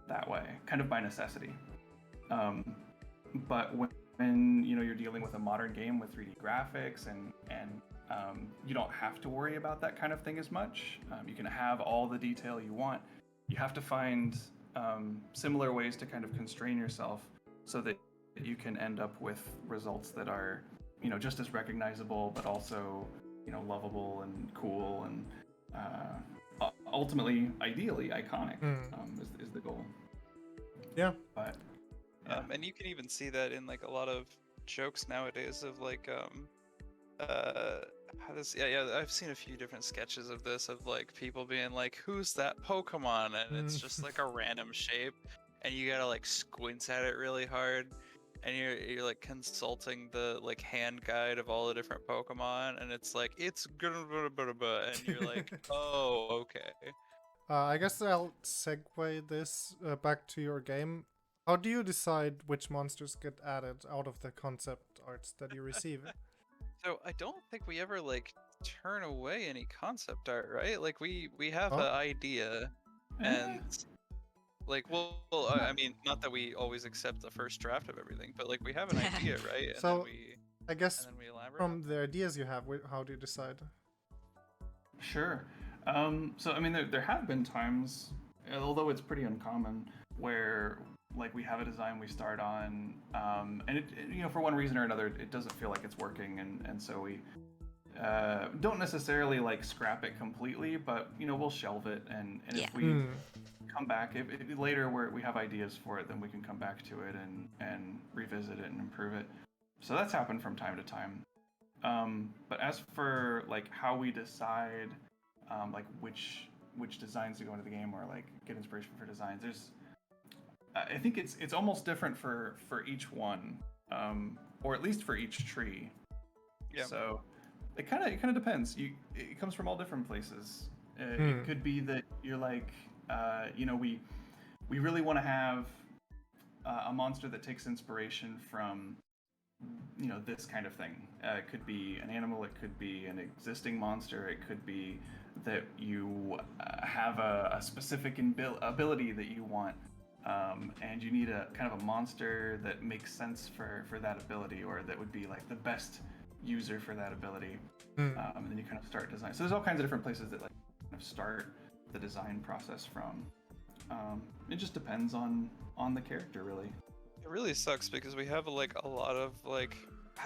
Speaker 3: that way, kind of by necessity. But when you're dealing with a modern game with 3D graphics and you don't have to worry about that kind of thing as much. You can have all the detail you want. You have to find similar ways to kind of constrain yourself so that you can end up with results that are just as recognizable but also lovable and cool and ultimately, ideally, iconic is the goal.
Speaker 2: Yeah.
Speaker 3: But yeah.
Speaker 1: And you can even see that in a lot of jokes nowadays of I've seen a few different sketches of this of people being like, who's that Pokemon? And it's just a random shape and you gotta squint at it really hard. And you're consulting the hand guide of all the different Pokemon, and it's it's and you're oh, okay.
Speaker 2: I guess I'll segue this back to your game. How do you decide which monsters get added out of the concept arts that you receive?
Speaker 1: So I don't think we ever turn away any concept art, right? We have
Speaker 2: Oh.
Speaker 1: an idea, and I mean, not that we always accept the first draft of everything, but we have an idea, right? And
Speaker 2: So,
Speaker 1: then
Speaker 2: I guess
Speaker 1: we elaborate.
Speaker 2: from the ideas you have, how do you decide?
Speaker 3: Sure. So I mean, there have been times, although it's pretty uncommon, where we have a design we start on, and it for one reason or another, it doesn't feel like it's working, and so we don't necessarily scrap it completely, but we'll shelve it, and if we come back if later we have ideas for it, then we can come back to it and revisit it and improve it. So that's happened from time to time. But as for how we decide which designs to go into the game or get inspiration for designs, I think it's almost different for each one, or at least for each tree.
Speaker 1: Yeah.
Speaker 3: So it kind of depends. It comes from all different places. It could be that you're we really want to have a monster that takes inspiration from this kind of thing. It could be an animal, it could be an existing monster, it could be that you have a specific ability that you want, and you need a kind of a monster that makes sense for that ability, or that would be the best user for that ability. And then you kind of start design. So there's all kinds of different places that kind of start the design process from. It just depends on the character, really.
Speaker 1: It really sucks because we have a lot of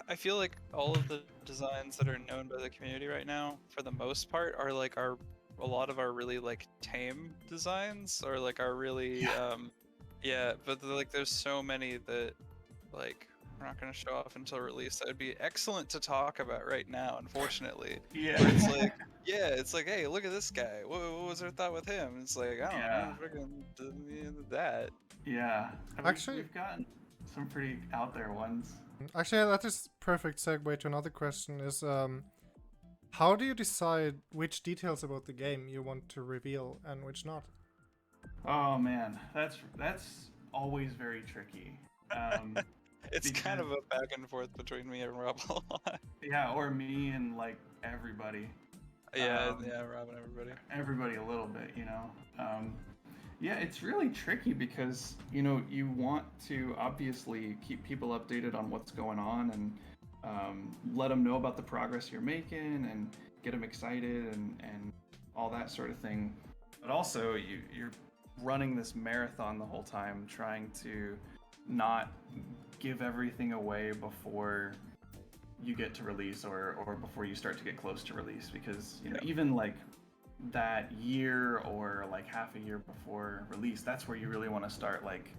Speaker 1: I feel like all of the designs that are known by the community right now, for the most part, are like a lot of our really like tame designs, or like our really yeah. But like, there's so many that like we're not gonna show off until release. That would be excellent to talk about right now. Unfortunately,
Speaker 3: Yeah.
Speaker 1: where it's like, yeah, it's like, hey, look at this guy. What was our thought with him? It's like, I don't know, freaking that.
Speaker 3: Yeah.
Speaker 2: Actually-
Speaker 3: we've gotten some pretty out there ones.
Speaker 2: Actually, that is perfect segue to another question. Is how do you decide which details about the game you want to reveal and which not?
Speaker 3: Oh man, that's always very tricky.
Speaker 1: It's kind of
Speaker 3: because-
Speaker 1: a back and forth between me and Rob a lot.
Speaker 3: Yeah, or me and like everybody.
Speaker 1: Yeah,
Speaker 3: Um,
Speaker 1: yeah, Rob and everybody.
Speaker 3: Everybody a little bit, you know. Yeah, it's really tricky because you want to obviously keep people updated on what's going on and let them know about the progress you're making and get them excited and all that sort of thing. But also, you're running this marathon the whole time, trying to not give everything away before you get to release or before you start to get close to release, because even like that year or like half a year before release, that's where you really want to start like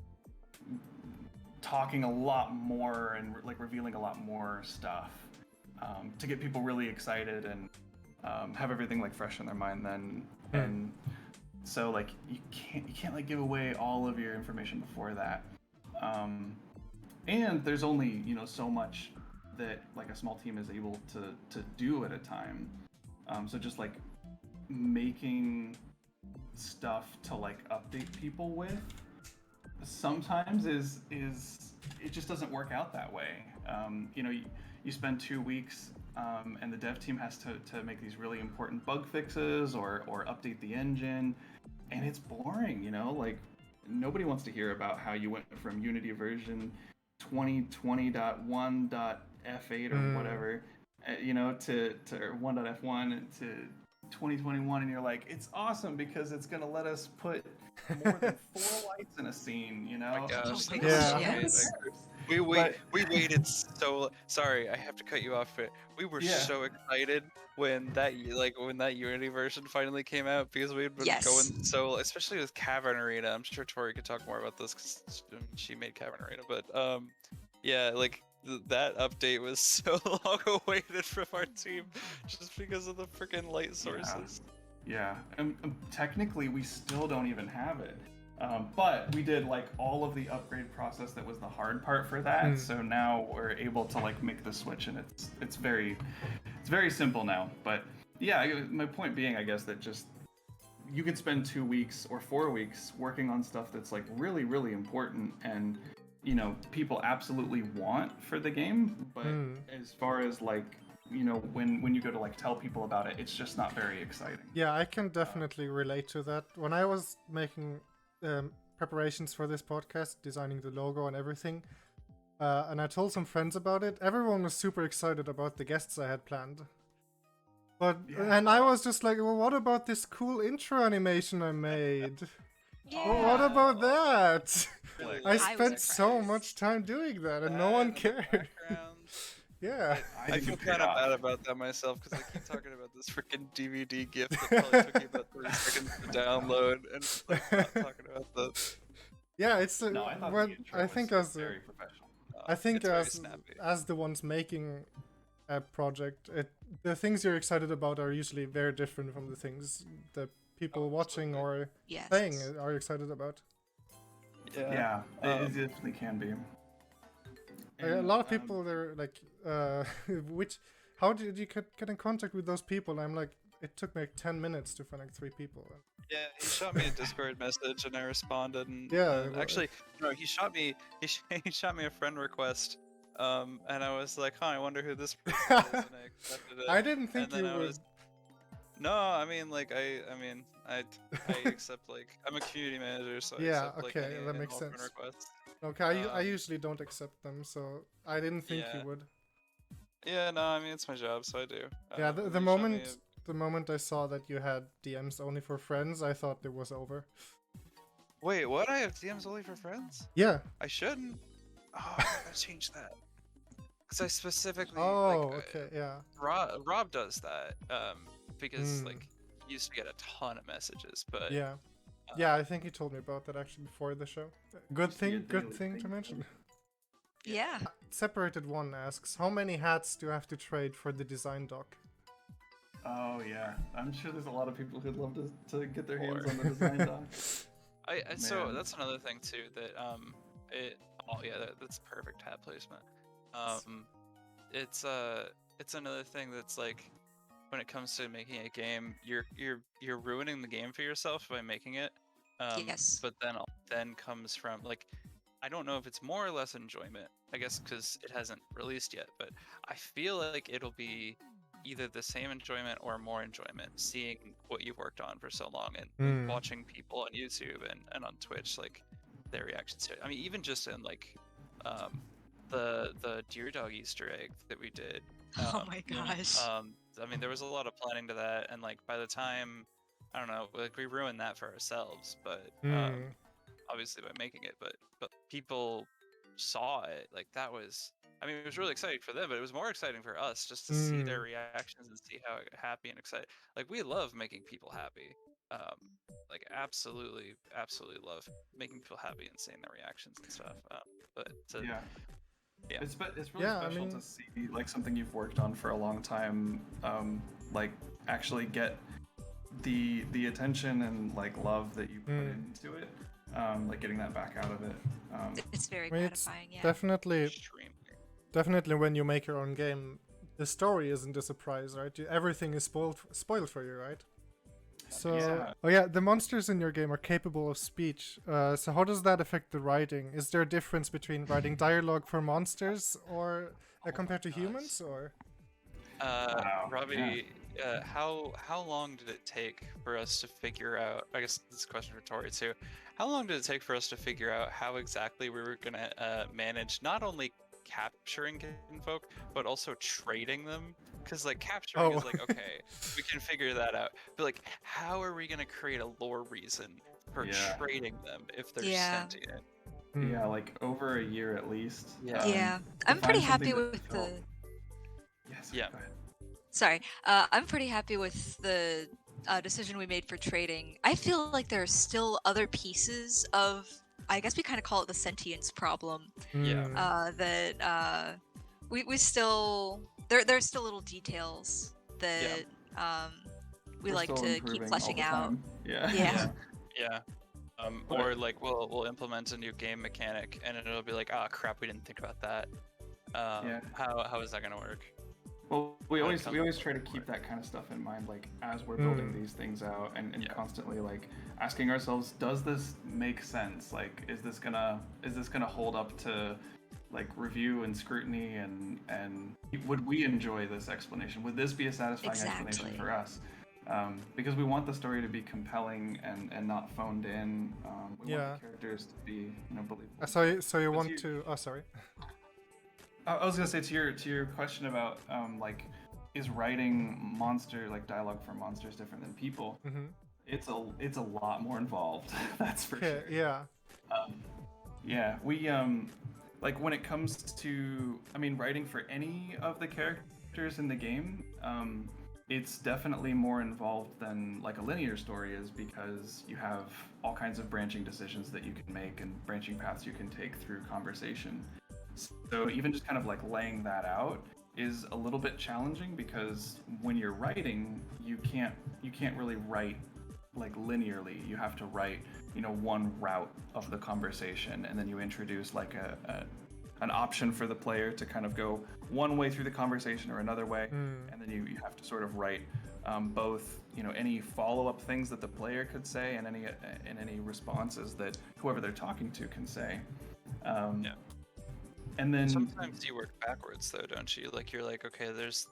Speaker 3: talking a lot more and like revealing a lot more stuff to get people really excited and have everything like fresh in their mind then. And so like you can't like give away all of your information before that. And there's only so much that like a small team is able to do at a time. So just like making stuff to like update people with sometimes is it just doesn't work out that way. You spend 2 weeks and the dev team has to make these really important bug fixes or update the engine, and it's boring. Like nobody wants to hear about how you went from Unity version 2020.1.f8 or whatever, to 1.f1 to 2021, and you're like, it's awesome because it's gonna let us put more than 4 lights in a scene.
Speaker 1: Oh my gosh,
Speaker 4: my
Speaker 1: that
Speaker 2: gosh,
Speaker 1: was so
Speaker 4: yes.
Speaker 1: great. We waited so. Sorry, I have to cut you off. But we were
Speaker 3: Yeah.
Speaker 1: so excited when that Unity version finally came out, because we'd been
Speaker 4: Yes.
Speaker 1: going so, especially with Cavern Arena. I'm sure Tori could talk more about this because she made Cavern Arena. But yeah, like that update was so long awaited from our team, just because of the freaking light sources.
Speaker 3: Yeah, and technically we still don't even have it. But we did like all of the upgrade process that was the hard part for that. So now we're able to like make the switch, and it's very simple now. But yeah, my point being, I guess, that just you could spend 2 weeks or 4 weeks working on stuff that's like really, really important and people absolutely want for the game. But as far as like when you go to like tell people about it, it's just not very exciting.
Speaker 2: Yeah, I can definitely relate to that. When I was making preparations for this podcast, designing the logo and everything, and I told some friends about it, everyone was super excited about the guests I had planned. But and I was just like, well, what about this cool intro animation I made? Well, what about that?
Speaker 1: Like,
Speaker 2: I
Speaker 4: was
Speaker 2: spent so
Speaker 4: surprised.
Speaker 2: much time doing that, and no one
Speaker 1: and the
Speaker 2: cared.
Speaker 1: backgrounds.
Speaker 2: Yeah.
Speaker 1: I
Speaker 3: think
Speaker 1: feel
Speaker 3: it paid
Speaker 1: kind of
Speaker 3: off.
Speaker 1: bad about that myself, because I keep talking about this freaking DVD gift that probably took you about 30 seconds to download, and like not talking about the.
Speaker 2: Yeah, it's
Speaker 3: No, I thought
Speaker 2: what
Speaker 3: the intro
Speaker 2: I think
Speaker 3: was
Speaker 2: as
Speaker 3: very professional.
Speaker 2: I think
Speaker 1: it's very
Speaker 2: as
Speaker 1: snappy.
Speaker 2: as the ones making a project, the things you're excited about are usually very different from the things that people watching or
Speaker 4: Yes.
Speaker 2: playing are excited about.
Speaker 3: Yeah, it definitely can be.
Speaker 2: A lot of people they're like, how did you get in contact with those people? I'm like, it took me like 10 minutes to find like 3 people.
Speaker 1: Yeah, he shot me a Discord message and I responded, and
Speaker 2: Yeah,
Speaker 1: actually, no, he shot me a friend request, and I was like, I wonder who this person is, and I accepted it.
Speaker 2: I didn't think
Speaker 1: and then
Speaker 2: you
Speaker 1: I
Speaker 2: would.
Speaker 1: was, No, I mean, like, I accept, like, I'm a community manager, so I
Speaker 2: Yeah,
Speaker 1: accept, like,
Speaker 2: okay,
Speaker 1: any
Speaker 2: that
Speaker 1: and
Speaker 2: makes
Speaker 1: all friend
Speaker 2: sense.
Speaker 1: requests.
Speaker 2: Okay, I
Speaker 1: um,
Speaker 2: usually don't accept them, so I didn't think
Speaker 1: Yeah.
Speaker 2: you would.
Speaker 1: Yeah, no, I mean, it's my job, so I do.
Speaker 2: Yeah,
Speaker 1: and
Speaker 2: the
Speaker 1: he shot me
Speaker 2: moment I saw that you had DMs only for friends, I thought it was over.
Speaker 1: Wait, what? I have DMs only for friends?
Speaker 2: Yeah,
Speaker 1: I shouldn't. Oh, I gotta change that. because I specifically
Speaker 2: Oh, okay, yeah.
Speaker 1: Rob does that because
Speaker 2: Mm.
Speaker 1: like he used to get a ton of messages, but
Speaker 2: Yeah. Yeah, I think he told me about that actually before the show. Good
Speaker 3: Used to be a
Speaker 2: thing
Speaker 3: daily
Speaker 2: to
Speaker 3: thing.
Speaker 2: mention.
Speaker 4: Yeah.
Speaker 2: Separated One asks, how many hats do you have to trade for the design doc?
Speaker 3: Oh yeah, I'm sure there's a lot of people who'd love to get their hands
Speaker 1: Or-
Speaker 3: on the design doc.
Speaker 1: So
Speaker 3: Man.
Speaker 1: that's another thing too that that's perfect hat placement. It's another thing that's like when it comes to making a game, you're ruining the game for yourself by making it.
Speaker 4: Yes.
Speaker 1: But then comes from like I don't know if it's more or less enjoyment. I guess because it hasn't released yet, but I feel like it'll be either the same enjoyment or more enjoyment seeing what you've worked on for so long and
Speaker 2: Mm.
Speaker 1: watching people on YouTube and on Twitch like their reactions to it. I mean, even just in like the Deer Dog Easter egg that we did.
Speaker 4: Oh my gosh.
Speaker 1: I mean, there was a lot of planning to that, and like by the time, I don't know, like we ruined that for ourselves, but
Speaker 2: Mm.
Speaker 1: obviously by making it, but people saw it. Like that was, I mean, it was really exciting for them, but it was more exciting for us just to see their reactions and see how happy and excited. Like we love making people happy. Like absolutely love making people happy and seeing their reactions and stuff. But to,
Speaker 3: Yeah.
Speaker 1: Yeah.
Speaker 3: It's really
Speaker 2: Yeah, I
Speaker 3: special
Speaker 2: mean-
Speaker 3: to see like something you've worked on for a long time, like actually get the attention and like love that you put into it, like getting that back out of it.
Speaker 4: It's very
Speaker 2: I mean, it's
Speaker 4: gratifying, yeah.
Speaker 2: definitely
Speaker 1: extremely.
Speaker 2: when you make your own game, the story isn't a surprise, right? Everything is spoiled for you, right? So,
Speaker 3: Yeah.
Speaker 2: oh yeah, the monsters in your game are capable of speech. So how does that affect the writing? Is there a difference between writing dialogue for monsters or compared to humans, or?
Speaker 3: Wow,
Speaker 1: Robbie, how long did it take for us to figure out? I guess this is a question for Tori too. How long did it take for us to figure out how exactly we were gonna manage not only capturing kinfolk but also trading them? Because like capturing is like okay, we can figure that out. But like, how are we gonna create a lore reason for
Speaker 3: Yeah.
Speaker 1: trading them if they're
Speaker 4: Yeah.
Speaker 1: sentient?
Speaker 3: Yeah, like over a year at least.
Speaker 1: Yeah.
Speaker 4: Yeah.
Speaker 3: to
Speaker 4: I'm pretty
Speaker 3: find
Speaker 4: happy
Speaker 3: something that
Speaker 4: with
Speaker 3: felt-
Speaker 4: the.
Speaker 3: Yes.
Speaker 1: Yeah.
Speaker 3: Go ahead.
Speaker 4: Sorry. I'm pretty happy with the decision we made for trading. I feel like there are still other pieces of. I guess we kind of call it the sentience problem.
Speaker 1: Yeah.
Speaker 4: That we still there's still little details that we
Speaker 3: We're
Speaker 4: like
Speaker 3: still
Speaker 4: to keep
Speaker 3: improving all
Speaker 4: fleshing
Speaker 3: the
Speaker 4: out.
Speaker 3: time. Yeah.
Speaker 4: Yeah.
Speaker 1: Yeah.
Speaker 3: But-
Speaker 1: Or like we'll implement a new game mechanic and it'll be like, ah, crap, we didn't think about that.
Speaker 3: Yeah.
Speaker 1: How is that gonna work?
Speaker 3: Well, we
Speaker 1: How it
Speaker 3: always
Speaker 1: comes
Speaker 3: try to
Speaker 1: forward.
Speaker 3: keep that kind of stuff in mind, like as we're building these things out, and constantly like asking ourselves, does this make sense? Like, is this gonna hold up to like review and scrutiny, and would we enjoy this explanation? Would this be a satisfying explanation
Speaker 4: Exactly.
Speaker 3: for us? Because we want the story to be compelling and not phoned in. We want the characters to be believable.
Speaker 2: So you
Speaker 3: But
Speaker 2: want
Speaker 3: you-
Speaker 2: to? Oh, sorry.
Speaker 3: I was gonna say to your question about like, is writing dialogue for monsters different than people?
Speaker 2: Mm-hmm.
Speaker 3: It's a lot more involved. That's for
Speaker 2: Okay.
Speaker 3: sure.
Speaker 2: Yeah.
Speaker 3: Yeah, we like when it comes to writing for any of the characters in the game, it's definitely more involved than like a linear story is, because you have all kinds of branching decisions that you can make and branching paths you can take through conversation. So even just kind of like laying that out is a little bit challenging, because when you're writing, you can't really write like linearly. You have to write one route of the conversation, and then you introduce like an option for the player to kind of go one way through the conversation or another way, and then you have to sort of write both any follow-up things that the player could say and any responses that whoever they're talking to can say. And then
Speaker 1: Sometimes you work backwards though, don't you? Like you're like, okay, there's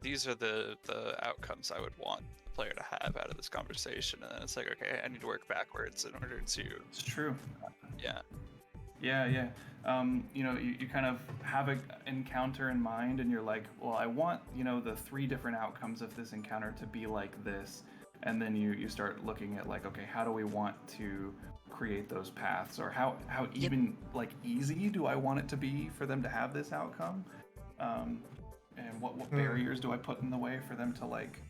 Speaker 1: these are the outcomes I would want the player to have out of this conversation, and then it's like, okay, I need to work backwards in order to
Speaker 3: it's true.
Speaker 1: yeah.
Speaker 3: Yeah. You kind of have an encounter in mind, and you're like, well, I want the 3 different outcomes of this encounter to be like this, and then you start looking at like, okay, how do we want to create those paths, or how even like easy do I want it to be for them to have this outcome, and what barriers do I put in the way for them to like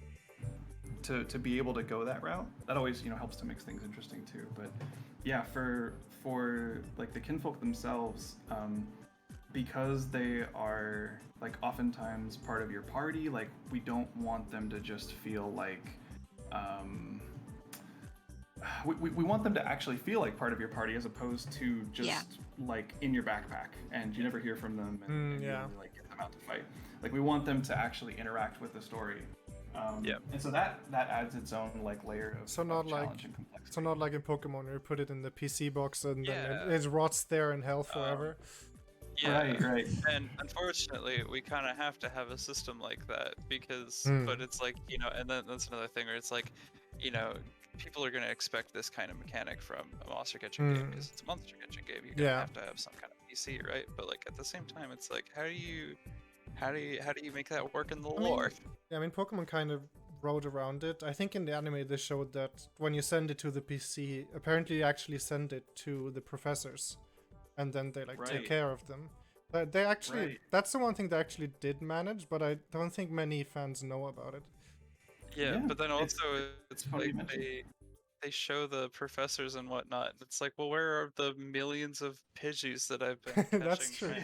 Speaker 3: to be able to go that route. That always, you know, helps to make things interesting too. But yeah, for like the kinfolk themselves, because they are like oftentimes part of your party, like we don't want them to just feel like we want them to actually feel like part of your party, as opposed to just like in your backpack and you never hear from them, and you only like get them out to fight. Like we want them to actually interact with the story. And so that adds its own like layer of challenge and complexity.
Speaker 2: So not like in Pokemon where you put it in the PC box and then it rots there in hell forever.
Speaker 3: Right.
Speaker 1: And unfortunately, we kind of have to have a system like that because, but it's like, you know, and then that's another thing where it's like, you know, people are going to expect this kind of mechanic from a monster catching game because it's a monster catching game. You're going to have to have some kind of PC, right? But like at the same time, it's like, how do you make that work in the lore?
Speaker 2: I mean, Pokemon kind of wrote around it. I think in the anime they showed that when you send it to the PC, apparently you actually send it to the professors, and then they like take care of them. But they actually, that's the one thing they actually did manage, but I don't think many fans know about it.
Speaker 1: Yeah, but then also it's like they show the professors and whatnot. It's like, well, where are the millions of Pidgeys that I've been catching?
Speaker 2: That's true.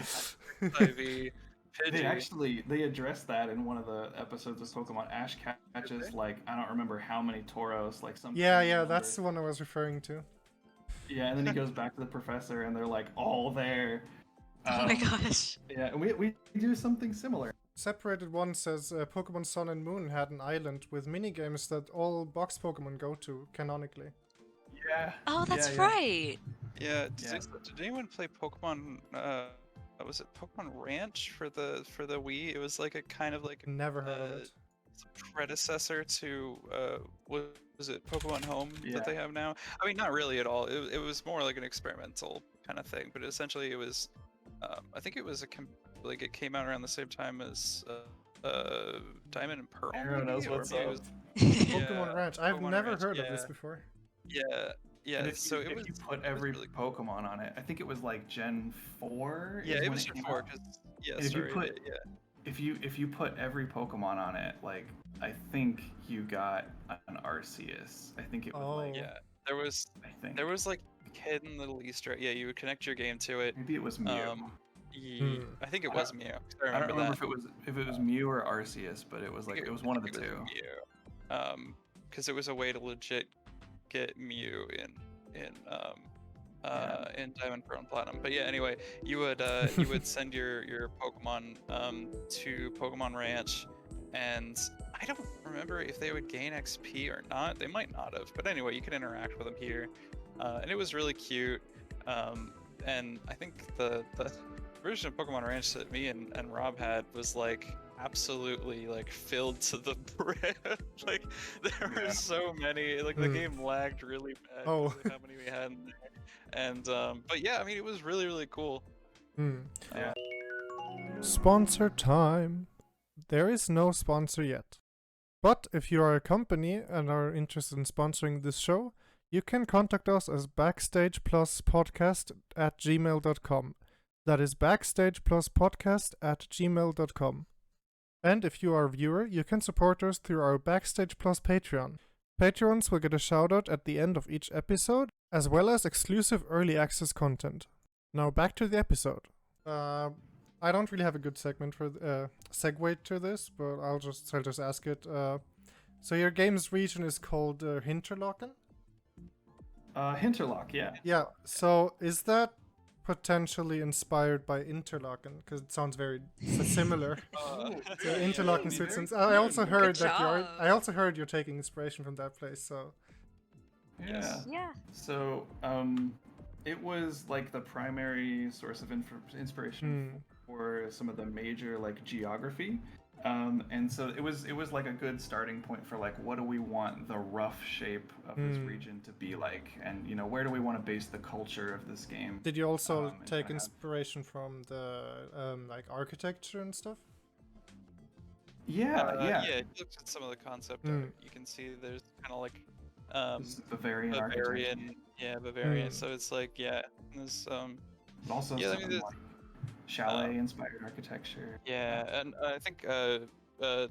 Speaker 3: They addressed that in one of the episodes of Pokemon. Ash catches like, I don't remember how many Tauros, like some.
Speaker 2: Yeah, that's the one I was referring to.
Speaker 3: Yeah, and then he goes back to the professor, and they're like all there.
Speaker 4: Oh my gosh.
Speaker 3: Yeah, and we do something similar.
Speaker 2: Separated One says Pokemon Sun and Moon had an island with minigames that all box Pokemon go to canonically.
Speaker 3: Yeah.
Speaker 4: Oh, that's right.
Speaker 1: Yeah. Did anyone play Pokemon? Was it Pokemon Ranch for the Wii? It was like a kind of like
Speaker 2: never heard of it.
Speaker 1: Predecessor to was it Pokemon Home that they have now? I mean, not really at all. It was more like an experimental kind of thing, but essentially it was. I think it was it came out around the same time as Diamond and Pearl.
Speaker 3: Everyone knows what's up.
Speaker 2: Pokemon Ranch. I've never heard of this before.
Speaker 1: Yeah.
Speaker 3: So if you put every really Pokemon on it, I think it was like Gen 4.
Speaker 1: Yeah, it was Gen 4.
Speaker 3: If you put every Pokemon on it, like I think you got an Arceus. I think it was there was like hidden little Easter. Yeah, you would connect your game to it. Maybe it was Mew.
Speaker 1: I think it was Mew.
Speaker 3: I don't remember if it was Mew or Arceus, but it was like it was one of the two.
Speaker 1: Because it was a way to legit get Mew in Diamond, Pearl, and Platinum. But yeah, anyway, you would send your Pokemon to Pokemon Ranch, and I don't remember if they would gain XP or not. They might not have, but anyway, you could interact with them here, and it was really cute. And I think the version of Pokemon Ranch that me and Rob had was like absolutely like filled to the brim. Like there were so many. Like the game lagged really bad. How many we had in there. And but yeah, I mean it was really, really cool.
Speaker 2: Sponsor time. There is no sponsor yet. But if you are a company and are interested in sponsoring this show, you can contact us as backstagepluspodcast@gmail.com. That is backstagepluspodcast@gmail.com. And if you are a viewer, you can support us through our Backstage Plus Patreon. Patrons will get a shoutout at the end of each episode, as well as exclusive early access content. Now back to the episode. I don't really have a good segment for segue to this, but I'll just ask it. So your game's region is called Hinterlaken?
Speaker 3: Hinterlock, yeah.
Speaker 2: Yeah. So is that potentially inspired by Interlaken? Because it sounds very similar. To Interlaken, Switzerland. I also heard you're taking inspiration from that place. So.
Speaker 3: Yeah. So it was like the primary source of inspiration for some of the major like geography. And so it was like a good starting point for like what do we want the rough shape of this region to be like, and you know where do we want to base the culture of this game.
Speaker 2: Did you also take inspiration from the like architecture and stuff?
Speaker 1: Yeah, you looked at some of the concept art. You can see there's kind of like
Speaker 3: Bavarian architecture.
Speaker 1: Yeah, Bavarian.
Speaker 2: Hmm.
Speaker 1: So it's like, yeah, there's
Speaker 3: But also
Speaker 1: yeah, I
Speaker 3: some
Speaker 1: mean, there's,
Speaker 3: like chalet-inspired architecture.
Speaker 1: yeah, and I think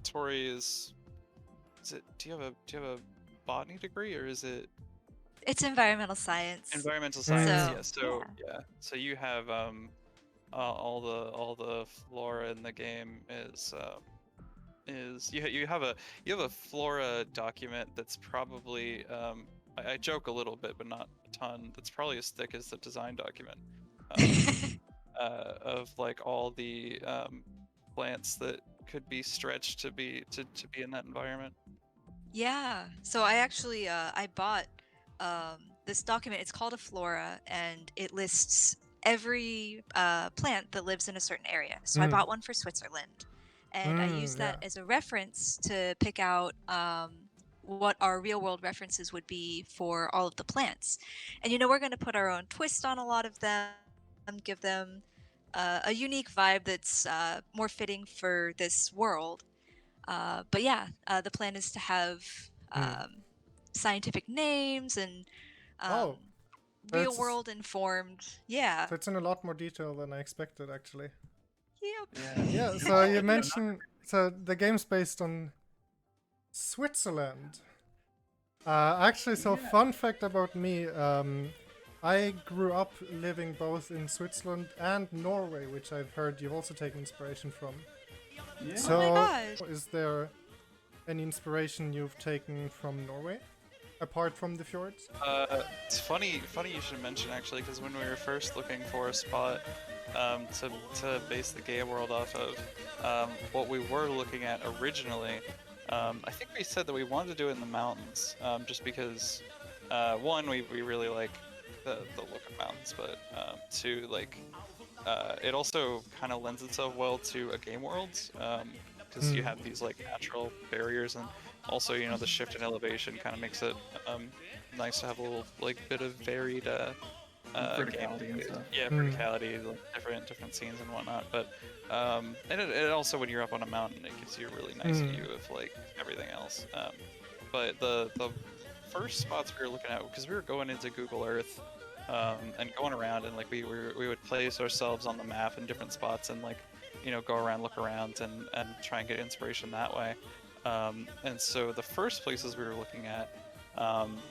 Speaker 1: Tori is it? Do you have a botany degree or is it
Speaker 4: It's environmental science.
Speaker 1: environmental
Speaker 2: Hmm.
Speaker 1: science?
Speaker 4: So,
Speaker 1: Yeah. So
Speaker 4: yeah.
Speaker 1: yeah, so you have all the flora in the game is you have a flora document that's probably I joke a little bit but not a ton. That's probably as thick as the design document. Of like all the plants that could be stretched to be in that environment.
Speaker 4: Yeah. So I actually I bought this document. It's called a flora, and it lists every plant that lives in a certain area. So I
Speaker 2: Hmm.
Speaker 4: bought one for Switzerland, and I used that
Speaker 2: Yeah.
Speaker 4: as a reference to pick out what our real world references would be for all of the plants. And we're going to put our own twist on a lot of them, give them a unique vibe that's more fitting for this world. But yeah, the plan is to have scientific names and
Speaker 2: Oh,
Speaker 4: real
Speaker 2: it's
Speaker 4: world informed. Yeah.
Speaker 2: so it's in a lot more detail than I expected, actually.
Speaker 4: Yep.
Speaker 3: Yeah.
Speaker 2: Yeah. So you mentioned so the game's based on Switzerland. Actually, so
Speaker 3: Yeah.
Speaker 2: fun fact about me, I grew up living both in Switzerland and Norway, which I've heard you've also taken inspiration from.
Speaker 3: Yeah.
Speaker 2: So,
Speaker 4: Oh my gosh.
Speaker 2: is there any inspiration you've taken from Norway, apart from the fjords?
Speaker 1: It's funny you should mention actually, because when we were first looking for a spot to base the game world off of, what we were looking at originally, I think we said that we wanted to do it in the mountains, just because, one, we really like the look of mountains, but two, like, it also kind of lends itself well to a game world, because you have these like natural barriers, and also the shift in elevation kind of makes it nice to have a little like bit of varied
Speaker 3: Verticality
Speaker 1: game.
Speaker 3: and stuff.
Speaker 1: Yeah, verticality, like different scenes and whatnot. But and it also, when you're up on a mountain, it gives you a really nice view of like everything else. But the first spots we were looking at, because we were going into Google Earth and going around, and like we would place ourselves on the map in different spots and like go around, look around, and try and get inspiration that way. And so the first places we were looking at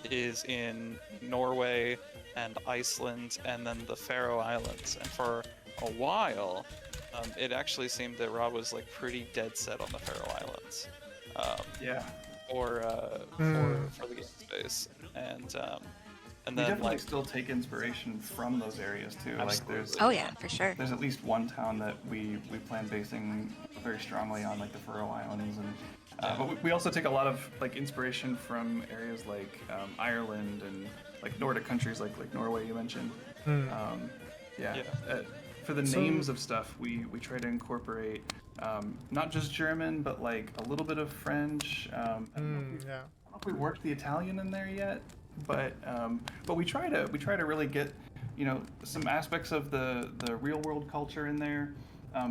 Speaker 1: is in Norway and Iceland, and then the Faroe Islands. And for a while, it actually seemed that Rob was like pretty dead set on the Faroe Islands.
Speaker 3: Yeah.
Speaker 1: For the game space, and
Speaker 3: We
Speaker 1: then
Speaker 3: definitely
Speaker 1: like
Speaker 3: still take inspiration from those areas too. Like
Speaker 1: Absolutely.
Speaker 4: Oh yeah, for sure.
Speaker 3: there's at least one town that we plan basing very strongly on, like the Faroe Islands, and but we also take a lot of like inspiration from areas like Ireland and like Nordic countries like Norway you mentioned. Yeah. For the names of stuff, we try to incorporate not just German, but like a little bit of French. I don't know if we worked the Italian in there yet, but we try to really get some aspects of the real world culture in there,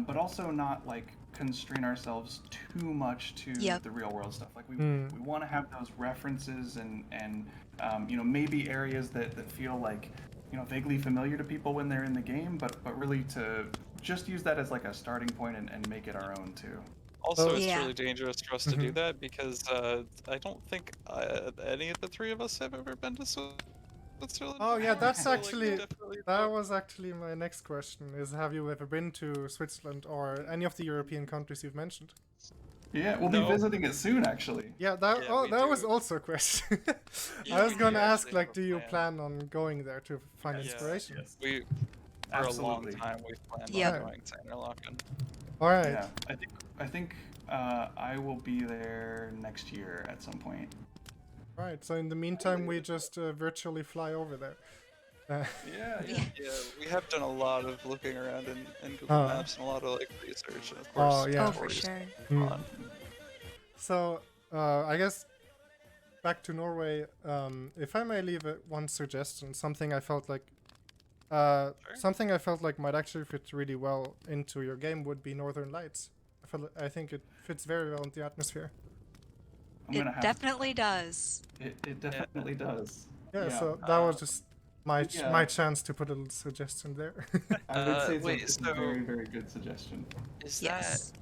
Speaker 3: but also not like constrain ourselves too much to the real world stuff. Like we want to have those references and maybe areas that feel like vaguely familiar to people when they're in the game, but really to just use that as like a starting point and make it our own too.
Speaker 1: Also, it's
Speaker 4: Yeah.
Speaker 1: really dangerous for us to do that, because I don't think any of the three of us have ever been to Switzerland.
Speaker 2: Oh yeah,
Speaker 1: before,
Speaker 2: that's
Speaker 1: so, like,
Speaker 2: actually
Speaker 1: definitely
Speaker 2: that
Speaker 1: don't-
Speaker 2: was actually my next question. Is have you ever been to Switzerland or any of the European countries you've mentioned?
Speaker 3: Yeah, we'll
Speaker 1: No.
Speaker 3: be visiting it soon actually.
Speaker 2: Yeah, that
Speaker 1: Yeah, we
Speaker 2: that was
Speaker 1: do.
Speaker 2: also a question.
Speaker 1: Yeah,
Speaker 2: I was
Speaker 1: we
Speaker 2: gonna
Speaker 1: do
Speaker 2: ask,
Speaker 1: actually
Speaker 2: like,
Speaker 1: have
Speaker 2: do
Speaker 1: a
Speaker 2: you
Speaker 1: plan.
Speaker 2: plan on going there to find
Speaker 1: Yes,
Speaker 2: inspiration?
Speaker 3: yes.
Speaker 1: We for
Speaker 3: Absolutely.
Speaker 1: a long time we've planned
Speaker 4: Yep.
Speaker 1: on going to Interlaken.
Speaker 2: All right.
Speaker 3: Yeah, I think I will be there next year at some point.
Speaker 2: All right. So in the meantime, we just virtually fly over there.
Speaker 3: Yeah,
Speaker 4: Yeah.
Speaker 1: Yeah, we have done a lot of looking around in Google Maps and a lot of like research, and of course,
Speaker 2: Oh, yeah.
Speaker 4: Oh, for
Speaker 1: Tori's
Speaker 4: sure.
Speaker 1: on.
Speaker 2: So I guess back to Norway. If I may leave one suggestion, something I felt like might actually fit really well into your game would be Northern Lights. I think it fits very well in the atmosphere.
Speaker 3: I'm
Speaker 4: It
Speaker 3: gonna have
Speaker 4: definitely does.
Speaker 3: it definitely does.
Speaker 2: Yeah. So that was just my
Speaker 3: Yeah.
Speaker 2: my chance to put a little suggestion there.
Speaker 3: I would say
Speaker 1: wait,
Speaker 3: it's
Speaker 1: so-
Speaker 3: a very, very good suggestion.
Speaker 1: Is
Speaker 4: Yes.
Speaker 1: that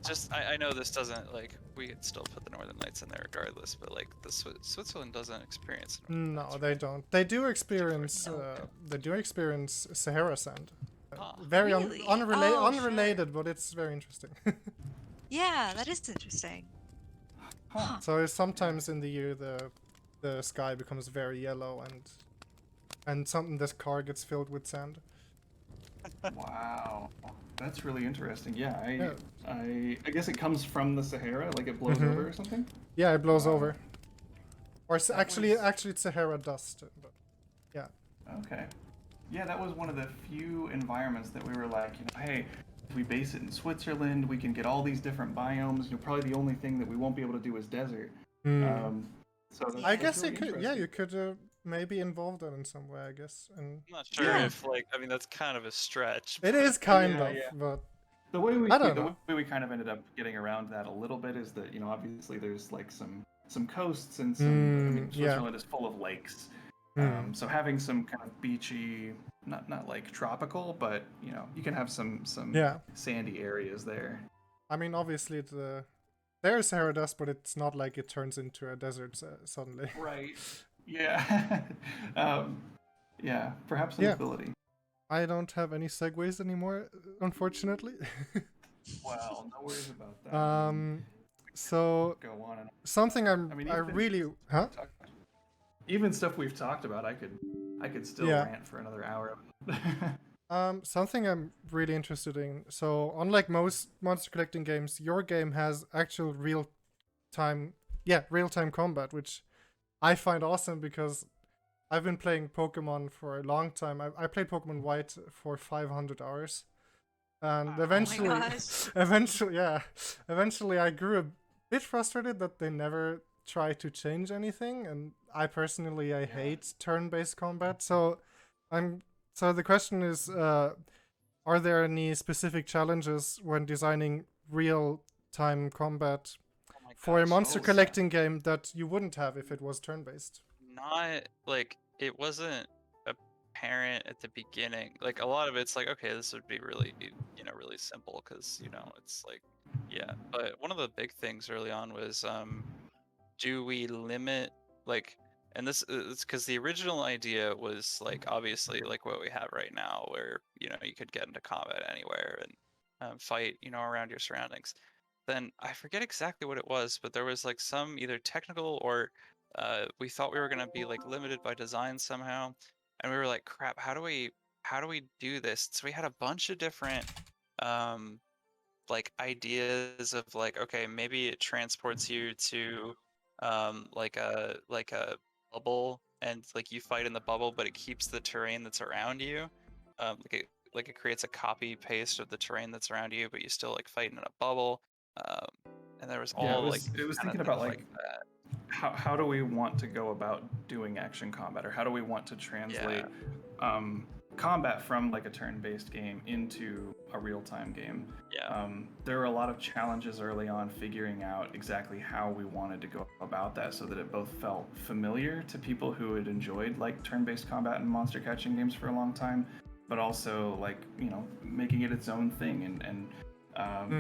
Speaker 1: just? I know this doesn't like we could still put the Northern Lights in there regardless, but like the Switzerland doesn't experience. the Northern
Speaker 2: No,
Speaker 1: Lights,
Speaker 2: they
Speaker 1: right?
Speaker 2: don't. They do experience Sahara sand.
Speaker 1: Ah.
Speaker 2: Very
Speaker 4: Really?
Speaker 2: unrelated,
Speaker 4: Oh, sure.
Speaker 2: unrelated, but it's very interesting.
Speaker 4: Yeah, that is interesting. Huh.
Speaker 2: So sometimes in the year the sky becomes very yellow and something this car gets filled with sand.
Speaker 3: Wow, that's really interesting. Yeah,
Speaker 2: Yeah.
Speaker 3: I guess it comes from the Sahara, like it blows
Speaker 2: Mhm.
Speaker 3: over or something.
Speaker 2: Yeah, it blows
Speaker 3: Wow.
Speaker 2: over. Or
Speaker 3: That
Speaker 2: actually
Speaker 3: was-
Speaker 2: it's Sahara dust. But
Speaker 3: Okay. Yeah, that was one of the few environments that we were like, hey, if we base it in Switzerland, we can get all these different biomes. Probably the only thing that we won't be able to do is desert. So that's,
Speaker 2: I
Speaker 3: that's
Speaker 2: guess
Speaker 3: really
Speaker 2: you could. Yeah,
Speaker 3: interesting.
Speaker 2: you could maybe involve that in some way. I guess, and
Speaker 1: I'm not sure
Speaker 4: Yeah.
Speaker 1: if like I mean that's kind of a stretch.
Speaker 2: it is kind
Speaker 3: Yeah,
Speaker 2: of.
Speaker 3: yeah.
Speaker 2: But
Speaker 3: The way we
Speaker 2: I don't
Speaker 3: the
Speaker 2: know.
Speaker 3: way we kind of ended up getting around that a little bit is that obviously there's like some coasts and some. I mean,
Speaker 2: yeah.
Speaker 3: Switzerland is full of lakes. So having some kind of beachy, not like tropical, but you can have some
Speaker 2: Yeah.
Speaker 3: sandy areas there.
Speaker 2: I mean, obviously there is Sahara dust, but it's not like it turns into a desert suddenly.
Speaker 3: Right. Yeah. Yeah. Perhaps an
Speaker 2: Yeah.
Speaker 3: ability.
Speaker 2: I don't have any segues anymore, unfortunately.
Speaker 3: Well, no worries about that.
Speaker 2: So
Speaker 3: Go on and
Speaker 2: something
Speaker 3: I mean, even-
Speaker 2: really, huh?
Speaker 3: even stuff we've talked about, I could still
Speaker 2: Yeah.
Speaker 3: rant for another hour.
Speaker 2: Something I'm really interested in. So, unlike most monster collecting games, your game has actual real-time combat, which I find awesome because I've been playing Pokemon for a long time. I played Pokemon White for 500 hours, and
Speaker 3: Wow.
Speaker 2: eventually,
Speaker 4: Oh my gosh.
Speaker 2: eventually I grew a bit frustrated that they never try to change anything, and I personally hate turn-based combat. So the question is, are there any specific challenges when designing real-time combat
Speaker 1: Oh my
Speaker 2: for a
Speaker 1: gosh,
Speaker 2: monster
Speaker 3: oh,
Speaker 2: collecting game that you wouldn't have if it was turn-based?
Speaker 1: not like it wasn't apparent at the beginning. Like a lot of it's like, okay, this would be really really simple because it's like yeah. But one of the big things early on was do we limit like and this is because the original idea was like obviously like what we have right now where you could get into combat anywhere and fight around your surroundings. Then I forget exactly what it was, but there was like some either technical or we thought we were gonna be like limited by design somehow, and we were like, crap, how do we do this? So we had a bunch of different like ideas of like, okay, maybe it transports you to like a bubble, and like you fight in the bubble, but it keeps the terrain that's around you. Like it creates a copy paste of the terrain that's around you, but you still like fight in a bubble. And there was all
Speaker 3: Yeah, it was,
Speaker 1: like
Speaker 3: it was
Speaker 1: kinda
Speaker 3: thinking about
Speaker 1: things
Speaker 3: like
Speaker 1: that.
Speaker 3: how do we want to go about doing action combat, or how do we want to translate combat from like a turn-based game into a real-time game.
Speaker 1: Yeah.
Speaker 3: There were a lot of challenges early on figuring out exactly how we wanted to go about that so that it both felt familiar to people who had enjoyed like turn-based combat and monster catching games for a long time, but also like making it its own thing and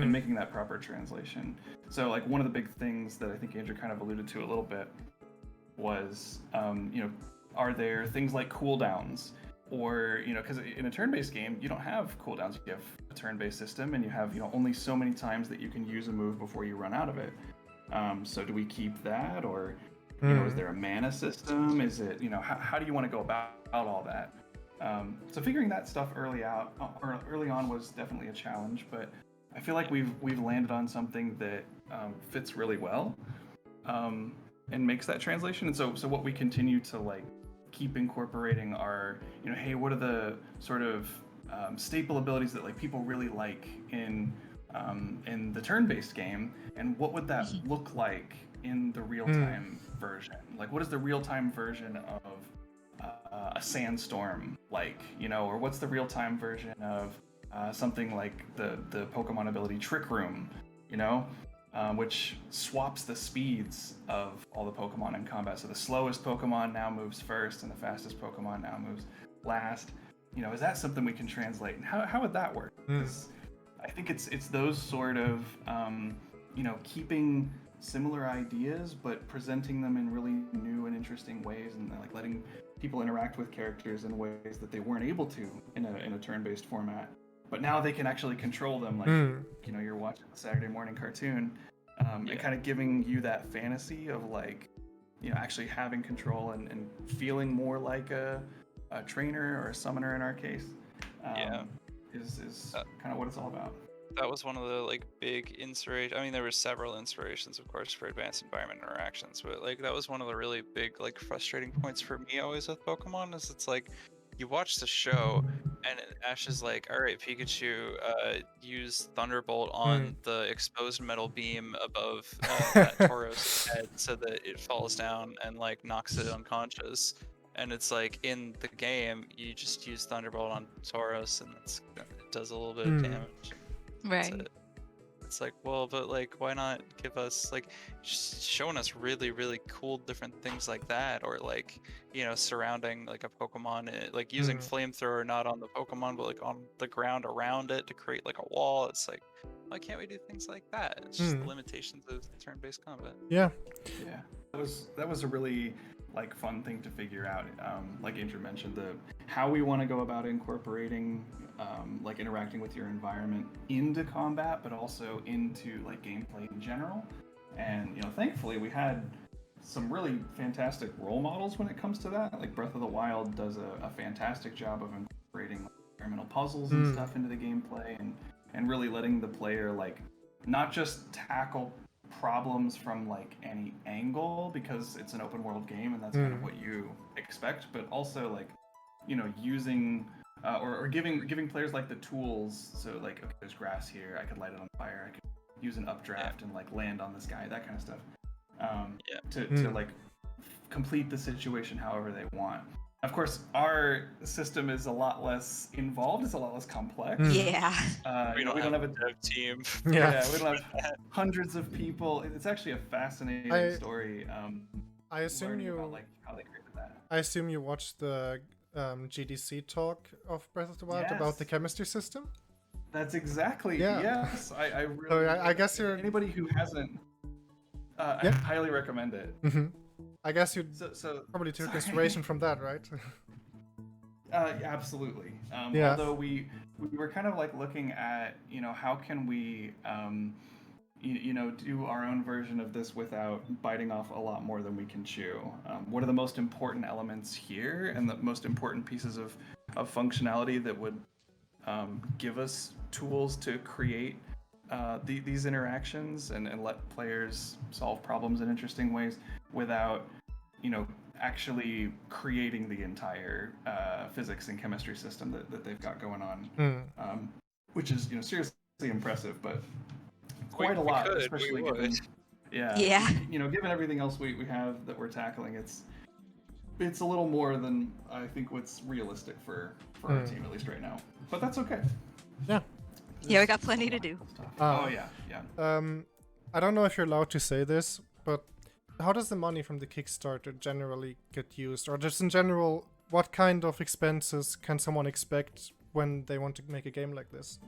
Speaker 3: making that proper translation. So like one of the big things that I think Andrew kind of alluded to a little bit was are there things like cooldowns, or because in a turn-based game you don't have cooldowns. You have a turn-based system and you have only so many times that you can use a move before you run out of it. So do we keep that, or is there a mana system? Is it how do you want to go about all that? So figuring that stuff early on was definitely a challenge, but I feel like we've landed on something that fits really well and makes that translation. And so what we continue to like keep incorporating are hey, what are the sort of staple abilities that like people really like in the turn-based game, and what would that look like in the real-time version? Like what is the real-time version of a sandstorm like, or what's the real-time version of something like the Pokemon ability Trick Room, which swaps the speeds of all the Pokemon in combat. So the slowest Pokemon now moves first, and the fastest Pokemon now moves last. You know, is that something we can translate? And how would that work? 'Cause I think it's those sort of you know, keeping similar ideas but presenting them in really new and interesting ways, and like letting people interact with characters in ways that they weren't able to in a turn-based format. But now they can actually control them, like you know, you're watching a Saturday morning cartoon, and kind of giving you that fantasy of like, you know, actually having control and feeling more like a trainer or a summoner in our case. Is kind of what it's all about.
Speaker 1: That was one of the like big inspiration. I mean, there were several inspirations, of course, for advanced environment interactions, but like that was one of the really big like frustrating points for me always with Pokemon. Is it's like you watch the show and Ash is like, all right, Pikachu, use Thunderbolt on the exposed metal beam above that Tauros head so that it falls down and like knocks it unconscious. And it's like in the game, you just use Thunderbolt on Tauros and it does a little bit of damage.
Speaker 4: Right.
Speaker 1: It's like, well, but like, why not give us like showing us really, really cool different things like that, or like, you know, surrounding like a Pokemon, like using flamethrower not on the Pokemon but like on the ground around it to create like a wall. It's like, why can't we do things like that? It's just the limitations of turn-based combat.
Speaker 2: Yeah.
Speaker 3: That was a really like fun thing to figure out. Like Andrew mentioned, how we want to go about incorporating like interacting with your environment into combat, but also into like gameplay in general. And you know, thankfully we had some really fantastic role models when it comes to that. Like Breath of the Wild does a fantastic job of incorporating like, environmental puzzles and stuff into the gameplay, and really letting the player like not just tackle problems from like any angle, because it's an open world game and that's kind of what you expect, but also like, you know, using or giving players like the tools. So like, okay, there's grass here, I could light it on fire, I could use an updraft and like land on this guy, that kind of stuff. To like complete the situation however they want. Of course, our system is a lot less involved. It's a lot less complex.
Speaker 4: Yeah.
Speaker 1: We don't have a dev team.
Speaker 3: Yeah, we don't have hundreds of people. It's actually a fascinating story.
Speaker 2: I assume you
Speaker 3: about, like, how they created that.
Speaker 2: I assume you watched the GDC talk of Breath of the Wild about the chemistry system.
Speaker 3: That's exactly. Yes, I really.
Speaker 2: So I guess you're
Speaker 3: anybody who hasn't. I highly recommend it.
Speaker 2: I guess you
Speaker 3: so
Speaker 2: probably took inspiration from that, right?
Speaker 3: Absolutely. Although we were kind of like looking at, you know, how can we, you know, do our own version of this without biting off a lot more than we can chew. What are the most important elements here, and the most important pieces of functionality that would give us tools to create these interactions and let players solve problems in interesting ways without, you know, actually creating the entire physics and chemistry system that they've got going on, which is, you know, seriously impressive, but quite a lot, especially given, you know, given everything else we have that we're tackling. It's a little more than I think what's realistic for our team, at least right now, but that's okay.
Speaker 4: Yeah, we got plenty to do.
Speaker 2: I don't know if you're allowed to say this, but how does the money from the Kickstarter generally get used? Or just in general, what kind of expenses can someone expect when they want to make a game like this?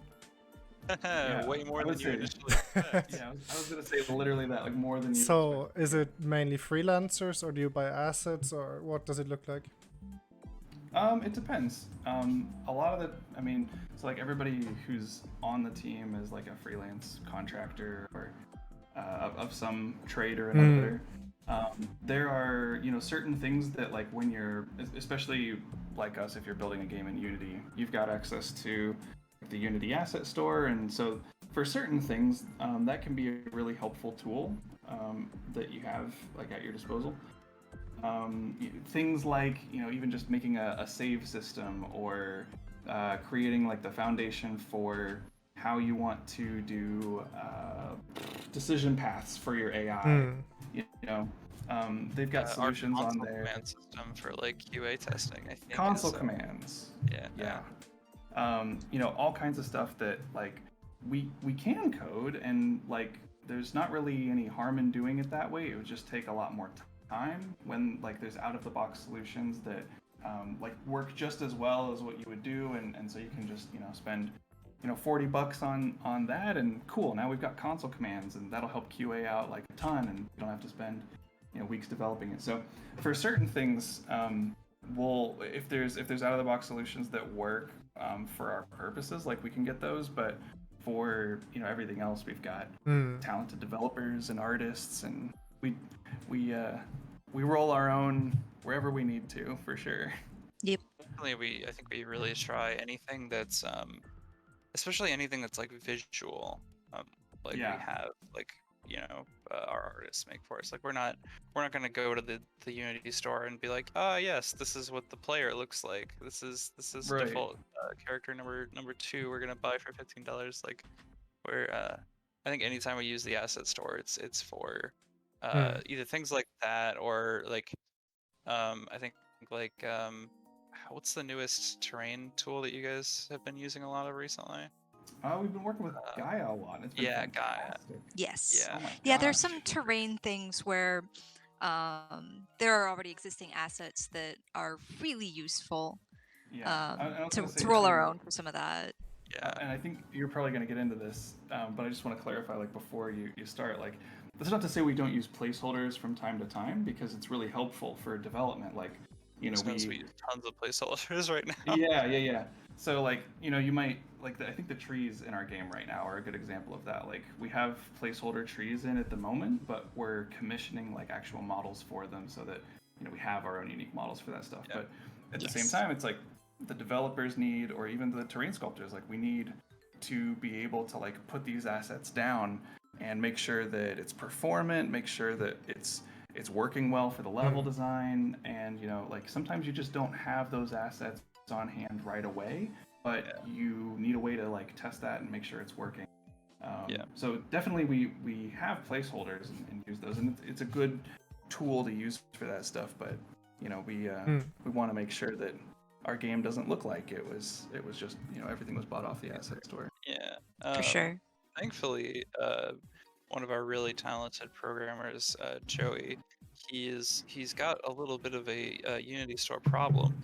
Speaker 1: Way more than you initially
Speaker 3: I was going to say literally that, like more than you
Speaker 2: So, is it mainly freelancers, or do you buy assets, or what does it look like?
Speaker 3: It depends. A lot of the, I mean, so like everybody who's on the team is like a freelance contractor or of some trade or another. There are, you know, certain things that like when you're, especially like us, if you're building a game in Unity, you've got access to the Unity asset store, and so for certain things, that can be a really helpful tool that you have like at your disposal. Things like, you know, even just making a save system, or creating like the foundation for how you want to do decision paths for your AI. You know, they've got solutions on there.
Speaker 1: Command system for like QA testing, I think.
Speaker 3: Console commands. You know, all kinds of stuff that like we can code, and like there's not really any harm in doing it that way. It would just take a lot more time when like there's out of the box solutions that like work just as well as what you would do, and so you can just spend $40 on that, and cool, now we've got console commands, and that'll help QA out like a ton, and you don't have to spend weeks developing it. So for certain things, if there's out of the box solutions that work for our purposes, like we can get those, but for everything else, we've got talented developers and artists, and we roll our own wherever we need to, for sure.
Speaker 4: Yep.
Speaker 1: Definitely, I think we really try anything that's especially anything that's like visual, like we have like our artists make for us. Like we're not gonna go to the Unity store and be like, yes, this is what the player looks like. This is
Speaker 3: Right.
Speaker 1: default character number 2. We're gonna buy for $15. Like we're I think anytime we use the asset store, it's for either things like that, or like I think like what's the newest terrain tool that you guys have been using a lot of recently?
Speaker 3: We've been working with Gaia a lot. It's been
Speaker 1: Gaia.
Speaker 3: fantastic.
Speaker 4: Yes.
Speaker 1: Yeah.
Speaker 3: Oh my
Speaker 4: Yeah, there's
Speaker 3: gosh.
Speaker 4: some terrain things where there are already existing assets that are really useful
Speaker 3: Yeah. I was
Speaker 4: to
Speaker 3: gonna say,
Speaker 4: roll our
Speaker 3: too,
Speaker 4: own for some of that.
Speaker 1: Yeah.
Speaker 3: and I think you're probably going to get into this, but I just want to clarify, like before you start, like that's not to say we don't use placeholders from time to time, because it's really helpful for development. Like
Speaker 1: We use tons of placeholders right now.
Speaker 3: Yeah. So like you might like I think the trees in our game right now are a good example of that. Like we have placeholder trees in at the moment, but we're commissioning like actual models for them, so that we have our own unique models for that stuff.
Speaker 1: Yeah.
Speaker 3: But at the same time, it's like the developers need, or even the terrain sculptors, like we need to be able to like put these assets down and make sure that it's performant, make sure that it's working well for the level design, and like sometimes you just don't have those assets on hand right away, but you need a way to like test that and make sure it's working. So definitely we have placeholders and use those, and it's a good tool to use for that stuff, but we want to make sure that our game doesn't look like it was just everything was bought off the asset store.
Speaker 1: Yeah.
Speaker 4: For sure.
Speaker 1: Thankfully, one of our really talented programmers, Joey, he's got a little bit of a Unity store problem,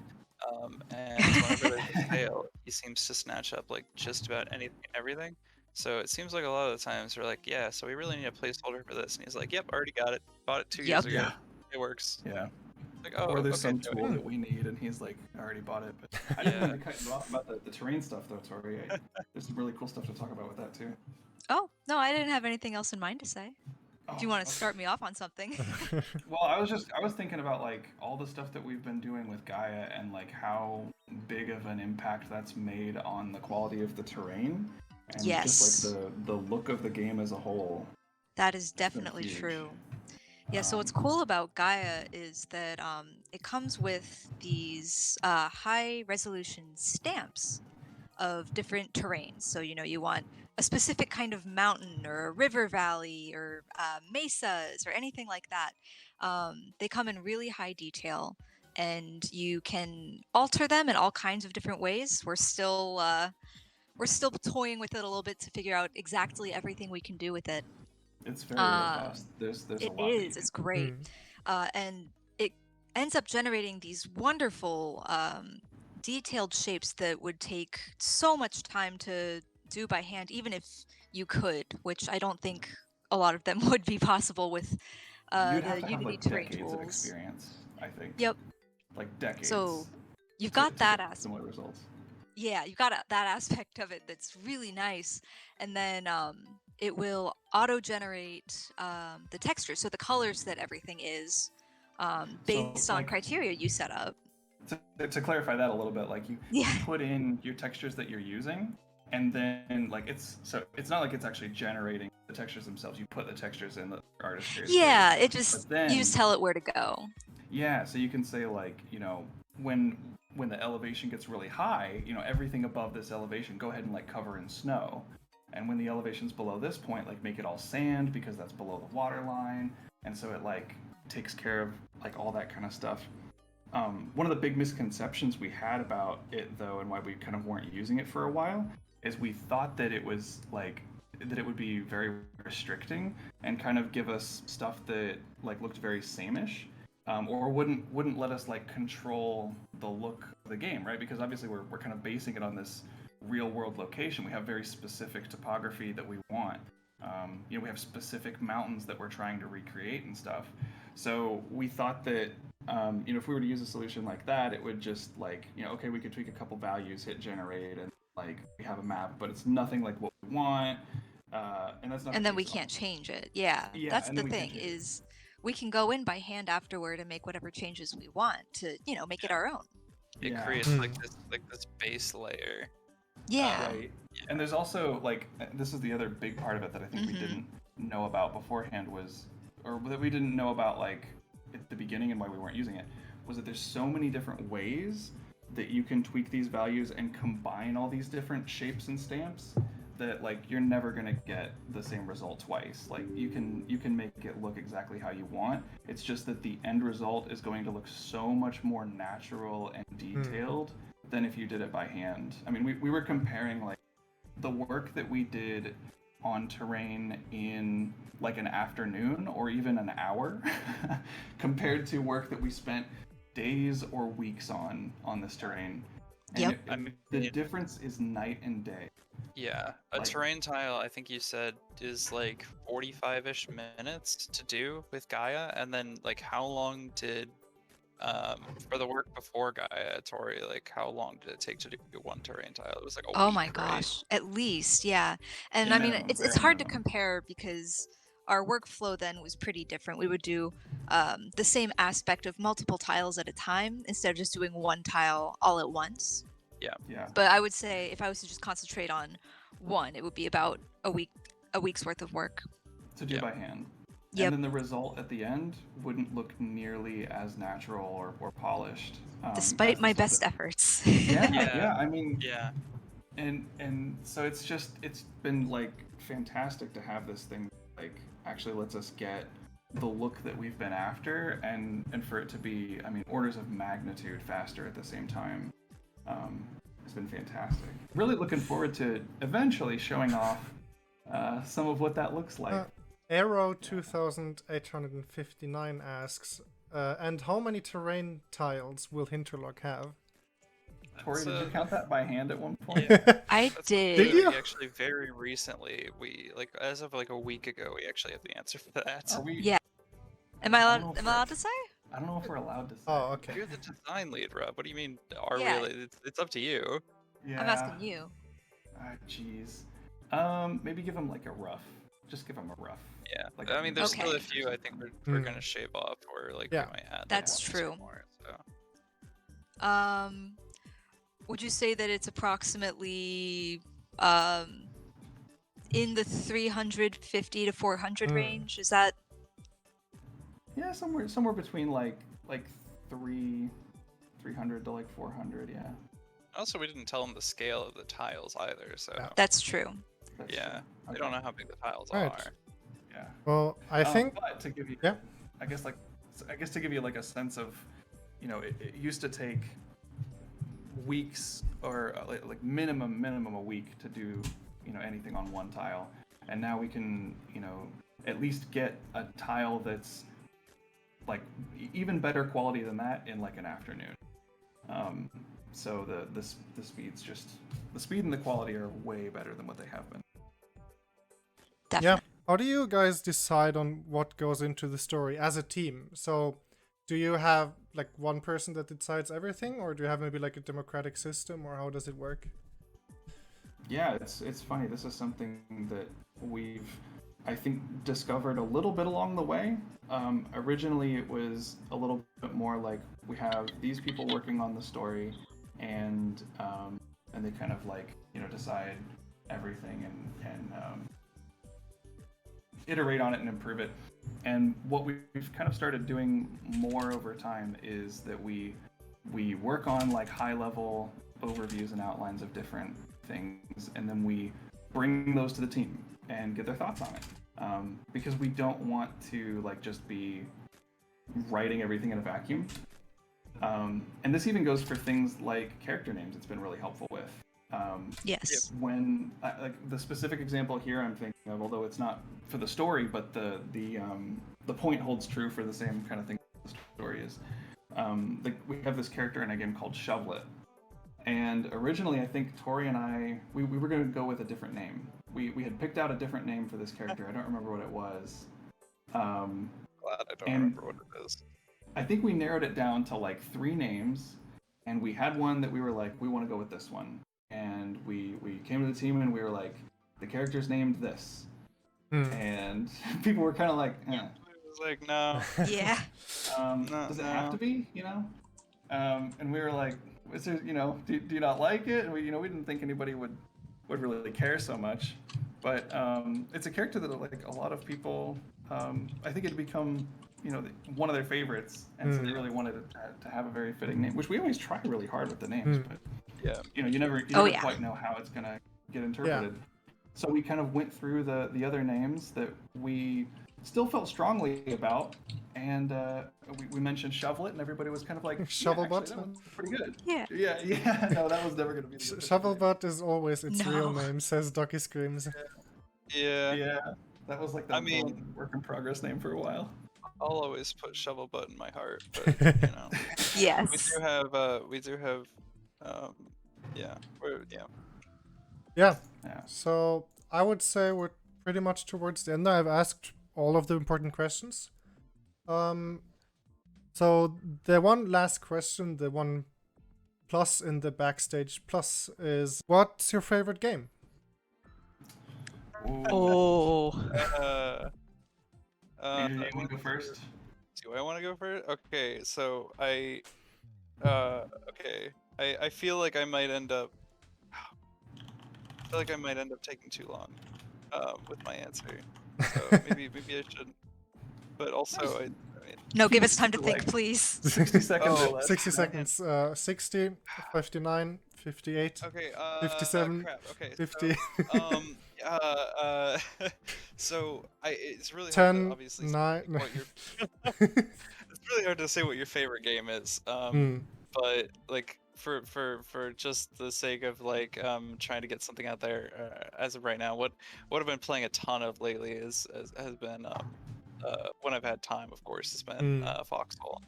Speaker 1: and whenever there's a sale, he seems to snatch up like just about anything and everything. So it seems like a lot of the times we're like, yeah, so we really need a placeholder for this, and he's like, yep, already got it, bought it 2 years ago,
Speaker 3: Yeah.
Speaker 1: it works.
Speaker 3: Yeah.
Speaker 1: Like, oh,
Speaker 3: Or there's
Speaker 1: okay,
Speaker 3: some
Speaker 1: Joey.
Speaker 3: tool that we need, and he's like, I already bought it. But I didn't mean to cut you off about the terrain stuff, though, Tori. There's some really cool stuff to talk about with that, too.
Speaker 4: Oh, no, I didn't have anything else in mind to say. If you want to
Speaker 3: okay.
Speaker 4: start me off on something.
Speaker 3: Well, I was thinking about like all the stuff that we've been doing with Gaia, and like how big of an impact that's made on the quality of the terrain, and just like the look of the game as a whole.
Speaker 4: That is
Speaker 3: been
Speaker 4: definitely
Speaker 3: huge.
Speaker 4: true. Yeah, so what's cool about Gaia is that it comes with these high resolution stamps of different terrains. So, you want a specific kind of mountain or a river valley or mesas or anything like that. They come in really high detail, and you can alter them in all kinds of different ways. We're still toying with it a little bit to figure out exactly everything we can do with it.
Speaker 3: It's very robust. There's a
Speaker 4: It
Speaker 3: lot.
Speaker 4: is. It's great, and it ends up generating these wonderful, detailed shapes that would take so much time to do by hand, even if you could, which I don't think a lot of them would be possible with
Speaker 3: You'd have
Speaker 4: the
Speaker 3: to have
Speaker 4: Unity
Speaker 3: like
Speaker 4: terrain
Speaker 3: decades of
Speaker 4: tools.
Speaker 3: experience, I think.
Speaker 4: Yep.
Speaker 3: Like decades.
Speaker 4: So you've
Speaker 3: to
Speaker 4: got that
Speaker 3: get
Speaker 4: aspect.
Speaker 3: similar results.
Speaker 4: Yeah, you've got that aspect of it that's really nice, and then it will auto-generate the textures, so the colors that everything is, based on criteria you set up.
Speaker 3: To clarify that a little bit, like you put in your textures that you're using, and then like it's not like it's actually generating the textures themselves. You put the textures in the artist creates.
Speaker 4: Yeah, you just tell it where to go.
Speaker 3: Yeah, so you can say like when the elevation gets really high, everything above this elevation, go ahead and like cover in snow. And when the elevation's below this point, like make it all sand, because that's below the water line. And so it like takes care of like all that kind of stuff. One of the big misconceptions we had about it, though, and why we kind of weren't using it for a while, is we thought that it was like that it would be very restricting and kind of give us stuff that like looked very same-ish, or wouldn't let us like control the look of the game, right? Because obviously we're kind of basing it on this real world location. We have very specific topography that we want. You know, we have specific mountains that we're trying to recreate and stuff. So we thought that you know, if we were to use a solution like that, it would just like, you know, okay, we could tweak a couple values, hit generate, and like we have a map, but it's nothing like what we want. And that's not.
Speaker 4: And
Speaker 3: the
Speaker 4: then we
Speaker 3: case at all.
Speaker 4: can't change it. Yeah,
Speaker 3: Yeah,
Speaker 4: that's
Speaker 3: and
Speaker 4: the
Speaker 3: then we can't
Speaker 4: thing
Speaker 3: change it.
Speaker 4: is we can go in by hand afterward and make whatever changes we want to, you know, make it our own.
Speaker 1: It
Speaker 3: Yeah.
Speaker 1: creates
Speaker 2: Hmm.
Speaker 1: like this base layer.
Speaker 4: Yeah.
Speaker 3: Right. And there's also like this is the other big part of it that I think we
Speaker 4: Mhm.
Speaker 3: didn't know about beforehand was, or that we didn't know about like at the beginning and why we weren't using it, was that there's so many different ways that you can tweak these values and combine all these different shapes and stamps that like you're never gonna get the same result twice. Like you can make it look exactly how you want. It's just that the end result is going to look so much more natural and detailed than if you did it by hand. I mean, we were comparing like the work that we did on terrain in like an afternoon or even an hour compared to work that we spent days or weeks on this terrain. And
Speaker 4: Yep.
Speaker 3: it-
Speaker 1: I mean,
Speaker 3: the difference is night and day.
Speaker 1: Yeah, a
Speaker 3: Like-
Speaker 1: terrain tile, I think you said, is like 45-ish minutes to do with Gaia, and then like how long did for the work before Gaia, Tori, like how long did it take to do one terrain tile? It was like a
Speaker 4: Oh
Speaker 1: week,
Speaker 4: my
Speaker 1: right?
Speaker 4: gosh, at least, yeah. And
Speaker 3: Yeah,
Speaker 4: I mean,
Speaker 3: minimum,
Speaker 4: it's
Speaker 3: very
Speaker 4: hard to
Speaker 3: minimum.
Speaker 4: compare because our workflow then was pretty different. We would do the same aspect of multiple tiles at a time instead of just doing one tile all at once.
Speaker 3: Yeah.
Speaker 4: But I would say if I was to just concentrate on one, it would be about a week's worth of work.
Speaker 3: To do
Speaker 1: Yeah.
Speaker 3: by hand.
Speaker 4: Yep.
Speaker 3: And then the result at the end wouldn't look nearly as natural or polished.
Speaker 4: Despite
Speaker 3: as
Speaker 4: my
Speaker 3: the stuff
Speaker 4: best
Speaker 3: that-
Speaker 4: efforts.
Speaker 3: Yeah,
Speaker 1: Yeah.
Speaker 3: yeah. I mean,
Speaker 1: Yeah,
Speaker 3: and so it's been like fantastic to have this thing like actually lets us get the look that we've been after, and for it to be, I mean, orders of magnitude faster at the same time. It's been fantastic. Really looking forward to eventually showing off some of what that looks like.
Speaker 2: Arrow 2859 asks, and how many terrain tiles will Hinterlock have?
Speaker 3: Tori, did you
Speaker 1: That's,
Speaker 3: count that by hand at one point?
Speaker 1: yeah.
Speaker 4: I
Speaker 1: That's
Speaker 4: did.
Speaker 2: Did you?
Speaker 1: We actually very recently, we like as of like a week ago, we actually have the answer for that.
Speaker 3: Are we?
Speaker 4: Yeah. Am I
Speaker 3: I
Speaker 4: allowed?
Speaker 3: don't know if
Speaker 4: Am I
Speaker 3: we're-
Speaker 4: allowed to say?
Speaker 3: I don't know if we're allowed to say.
Speaker 2: Oh, okay.
Speaker 1: You're the design lead, Rob. What do you mean? Are
Speaker 4: Yeah.
Speaker 1: we? It's up to you.
Speaker 3: Yeah.
Speaker 4: I'm asking you.
Speaker 3: Jeez. Maybe give him like a rough. Just give him a rough.
Speaker 1: Yeah.
Speaker 3: Like
Speaker 1: I mean, there's still a
Speaker 4: Okay.
Speaker 1: few I think we're
Speaker 2: Hmm.
Speaker 1: gonna shave off, or like
Speaker 2: Yeah.
Speaker 1: we might add. like,
Speaker 4: That's
Speaker 1: one or two
Speaker 4: true.
Speaker 1: More, so.
Speaker 4: Would you say that it's approximately in the 350 to 400 range? Is that
Speaker 3: Yeah, somewhere between like 300 to like 400. Yeah.
Speaker 1: Also, we didn't tell them the scale of the tiles either, so
Speaker 2: Yeah.
Speaker 4: that's true?
Speaker 3: That's
Speaker 1: yeah,
Speaker 3: true.
Speaker 1: they don't know how big the tiles
Speaker 2: Alright.
Speaker 1: are.
Speaker 3: Yeah.
Speaker 2: Well, I think
Speaker 3: But to give you,
Speaker 2: Yeah.
Speaker 3: I guess to give you like a sense of, you know, it used to take weeks or like minimum a week to do, you know, anything on one tile, and now we can, you know, at least get a tile that's like even better quality than that in like an afternoon. So the speed's just, the speed and the quality are way better than what they have been.
Speaker 4: Definitely.
Speaker 2: How do you guys decide on what goes into the story as a team? So, do you have like one person that decides everything, or do you have maybe like a democratic system, or how does it work?
Speaker 3: Yeah, it's funny. This is something that we've, I think, discovered a little bit along the way. Originally, it was a little bit more like we have these people working on the story, and they kind of like, you know, decide everything and iterate on it and improve it. And what we've kind of started doing more over time is that we work on like high level overviews and outlines of different things, and then we bring those to the team and get their thoughts on it, because we don't want to like just be writing everything in a vacuum. And this even goes for things like character names. It's been really helpful with.
Speaker 4: Yes.
Speaker 3: When like the specific example here I'm thinking of, although it's not for the story, but the point holds true for the same kind of thing the story is. We have this character in a game called Shovelet, and originally I think Tori and I we were going to go with a different name. We had picked out a different name for this character. I don't remember what it was.
Speaker 1: Glad I don't
Speaker 3: And
Speaker 1: remember what it is.
Speaker 3: I think we narrowed it down to like 3 names, and we had one that we were like, we want to go with this one. And we came to the team and we were like, the character's named this. And people were kind of like, eh.
Speaker 1: It was like, no.
Speaker 4: Yeah.
Speaker 3: Does it have to be, you know? And we were like, is there, you know, do you not like it? And we didn't think anybody would really care so much. But it's a character that like a lot of people, I think it'd become, you know, one of their favorites, and so they really wanted to have a very fitting name, which we always try really hard with the names, but
Speaker 1: yeah,
Speaker 3: you know, you never quite know how it's gonna get interpreted. Yeah. So we kind of went through the other names that we still felt strongly about, and we mentioned Shovelet, and everybody was kind of like,
Speaker 2: Shovelbutt.
Speaker 3: Yeah, pretty good.
Speaker 4: Yeah.
Speaker 3: No, that was never gonna be.
Speaker 2: Shovelbutt is always its real name, says Ducky Screams.
Speaker 1: Yeah.
Speaker 3: That was like the work in progress name for a while.
Speaker 1: I'll always put Shovelbutt in my heart, but you know.
Speaker 4: Yes.
Speaker 1: We do have
Speaker 2: Yeah. So I would say we're pretty much towards the end. I've asked all of the important questions. So the one last question, the one plus in the Backstage plus is, what's your favorite game?
Speaker 4: Oh.
Speaker 3: You want to go first?
Speaker 1: Do I want to go first? Okay, so I feel like I might end up taking too long with my answer. So maybe I shouldn't. But also
Speaker 4: No, give us time to think, please.
Speaker 3: 60 seconds or less.
Speaker 2: 60 seconds. 60, 59, 58,
Speaker 1: okay,
Speaker 2: 57,
Speaker 1: crap. Okay,
Speaker 2: 50.
Speaker 1: So it's really
Speaker 2: 10,
Speaker 1: hard to obviously
Speaker 2: 9.
Speaker 1: say what your it's really hard to say what your favorite game is. But like for just the sake of like trying to get something out there as of right now, what I've been playing a ton of lately has been when I've had time, of course, has been Foxhole.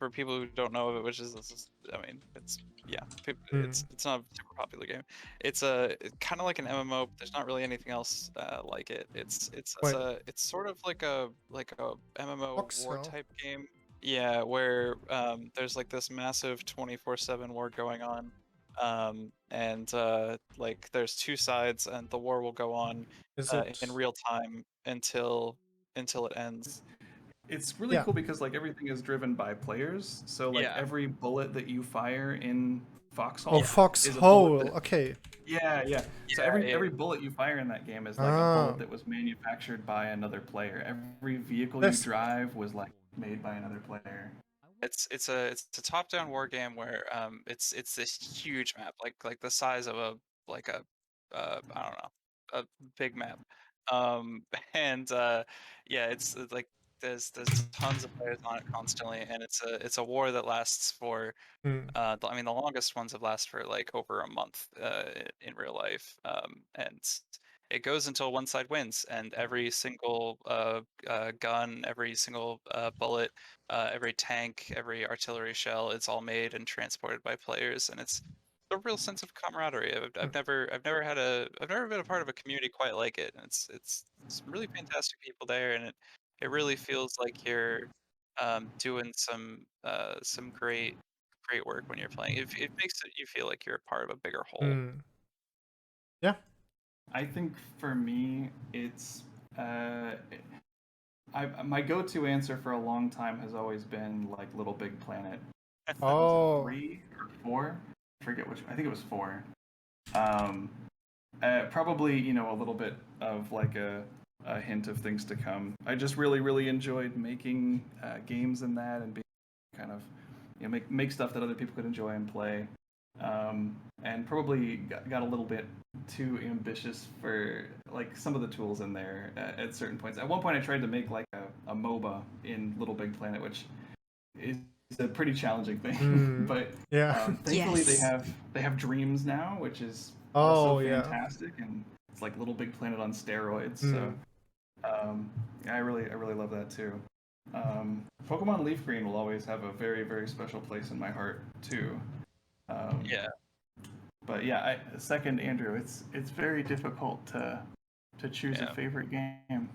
Speaker 1: For people who don't know of it, which is, I mean, it's it's not a super popular game. It's kind of like an MMO, but there's not really anything else like it. It's sort of like a MMO
Speaker 2: Foxhole.
Speaker 1: war type game. Yeah, where there's like this massive 24/7 war going on, and like there's 2 sides, and the war will go on in real time until it ends.
Speaker 3: It's really cool because like everything is driven by players. So like every bullet that you fire in Foxhole.
Speaker 2: Oh, Foxhole. Okay.
Speaker 3: Yeah. So every bullet you fire in that game is like a bullet that was manufactured by another player. Every vehicle you drive was like made by another player.
Speaker 1: It's a top-down war game where it's this huge map, like the size of a I don't know, a big map. And it's like there's tons of players on it constantly, and it's a war that lasts for I mean the longest ones have lasted for like over a month in real life, and it goes until one side wins, and every single gun, every single bullet, every tank, every artillery shell, it's all made and transported by players, and it's a real sense of camaraderie. I've never been a part of a community quite like it, and it's some really fantastic people there, and it really feels like you're doing some great work when you're playing. It makes you feel like you're a part of a bigger whole.
Speaker 2: Yeah.
Speaker 3: I think for me, it's my go-to answer for a long time has always been like Little Big Planet.
Speaker 2: Oh.
Speaker 3: 3 or 4? I forget which. I think it was 4. Probably, you know, a little bit of like a hint of things to come. I just really enjoyed making games in that and being kind of, you know, make stuff that other people could enjoy and play. And probably got a little bit too ambitious for like some of the tools in there at certain points. At one point I tried to make like a MOBA in Little Big Planet, which is a pretty challenging thing.
Speaker 2: Mm.
Speaker 3: But
Speaker 2: Yeah.
Speaker 3: thankfully
Speaker 4: Yes.
Speaker 3: they have dreams now, which is
Speaker 2: Oh,
Speaker 3: also
Speaker 2: yeah.
Speaker 3: fantastic, and it's like Little Big Planet on steroids. So
Speaker 2: Mm.
Speaker 3: I really love that too. Pokemon Leaf Green will always have a very, very special place in my heart too.
Speaker 1: Yeah.
Speaker 3: But yeah, second Andrew, it's very difficult to choose a
Speaker 1: Yeah.
Speaker 3: favorite game.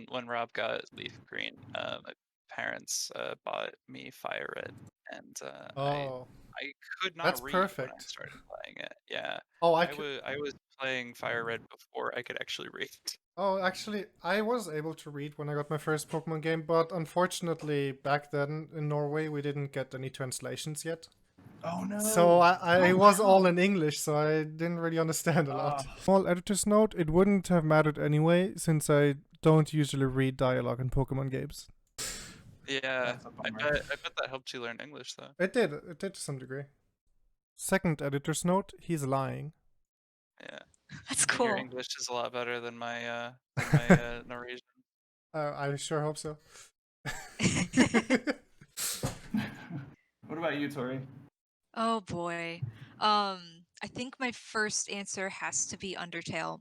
Speaker 1: When Rob got Leaf Green, my parents bought me Fire Red, and
Speaker 2: Oh,
Speaker 1: I could
Speaker 2: that's
Speaker 1: not read when I
Speaker 2: perfect.
Speaker 1: started playing it. Yeah,
Speaker 2: Oh,
Speaker 1: I was playing Fire Red before I could actually read.
Speaker 2: Oh, actually, I was able to read when I got my first Pokemon game, but unfortunately, back then in Norway, we didn't get any translations yet.
Speaker 3: Oh no!
Speaker 2: So I
Speaker 3: Oh,
Speaker 2: was all
Speaker 3: wow.
Speaker 2: in English, so I didn't really understand a lot.
Speaker 3: Ah.
Speaker 2: Small editor's note, it wouldn't have mattered anyway, since I don't usually read dialogue in Pokemon games.
Speaker 1: Yeah,
Speaker 3: That's a bummer.
Speaker 1: I bet that helped you learn English though.
Speaker 2: It did to some degree. Second editor's note, he's lying.
Speaker 1: Yeah,
Speaker 4: That's
Speaker 1: I think your
Speaker 4: cool.
Speaker 1: English is a lot better than my Norwegian.
Speaker 2: I sure hope so.
Speaker 3: What about you, Tori?
Speaker 4: Oh boy. I think my first answer has to be Undertale.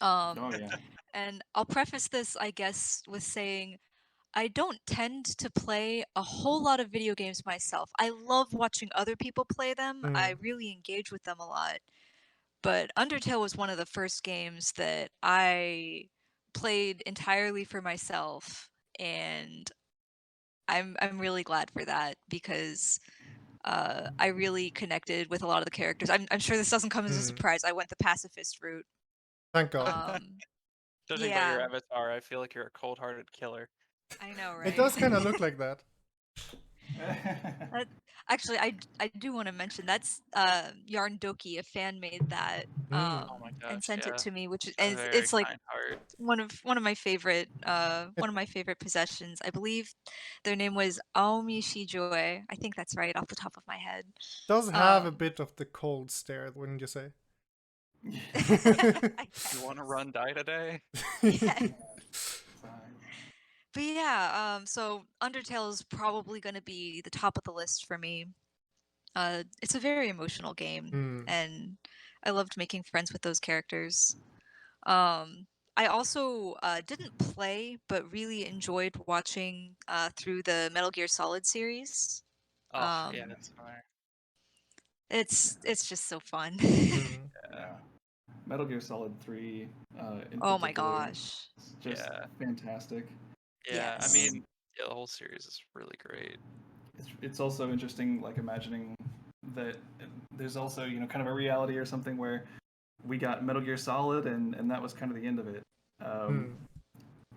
Speaker 3: Oh yeah.
Speaker 4: And I'll preface this, I guess, with saying I don't tend to play a whole lot of video games myself. I love watching other people play them. I
Speaker 2: Mm.
Speaker 4: really engage with them a lot. But Undertale was one of the first games that I played entirely for myself, and I'm really glad for that because I really connected with a lot of the characters. I'm sure this doesn't come as a
Speaker 2: Mm.
Speaker 4: surprise. I went the pacifist route.
Speaker 2: Thank God.
Speaker 1: Judging by your
Speaker 4: Yeah,
Speaker 1: avatar, I feel like you're a cold-hearted killer.
Speaker 4: I know,
Speaker 2: It
Speaker 4: right?
Speaker 2: does kind of look like that.
Speaker 4: That, actually, I do want to mention that's Yarn Doki, a fan made that
Speaker 2: Mm.
Speaker 1: Oh my
Speaker 4: and
Speaker 1: gosh,
Speaker 4: sent it
Speaker 1: yeah.
Speaker 4: to me, which is
Speaker 1: A
Speaker 4: and
Speaker 1: very
Speaker 4: it's like
Speaker 1: kind heart.
Speaker 4: one of my favorite
Speaker 2: It
Speaker 4: one of my favorite possessions. I believe their name was Aomi Shijoe. I think that's right off the top of my head.
Speaker 2: does have a
Speaker 4: Um,
Speaker 2: bit of the cold stare, wouldn't you say?
Speaker 4: I
Speaker 1: You want to
Speaker 4: guess.
Speaker 1: run die today?
Speaker 4: Yeah. But yeah, so Undertale is probably going to be the top of the list for me. It's a very emotional game,
Speaker 2: Mm.
Speaker 4: and I loved making friends with those characters. I also didn't play, but really enjoyed watching through the Metal Gear Solid series.
Speaker 1: Oh, yeah,
Speaker 4: Um,
Speaker 1: that's fine.
Speaker 4: it's just so fun.
Speaker 2: Mm.
Speaker 3: Yeah. Metal Gear Solid 3 in
Speaker 4: Oh my
Speaker 3: particular
Speaker 4: gosh.
Speaker 3: is just
Speaker 1: Yeah.
Speaker 3: fantastic.
Speaker 1: Yeah, I
Speaker 4: Yes.
Speaker 1: mean, yeah, the whole series is really great.
Speaker 3: It's also interesting, like imagining that there's also kind of a reality or something where we got Metal Gear Solid and that was kind of the end of it. Um,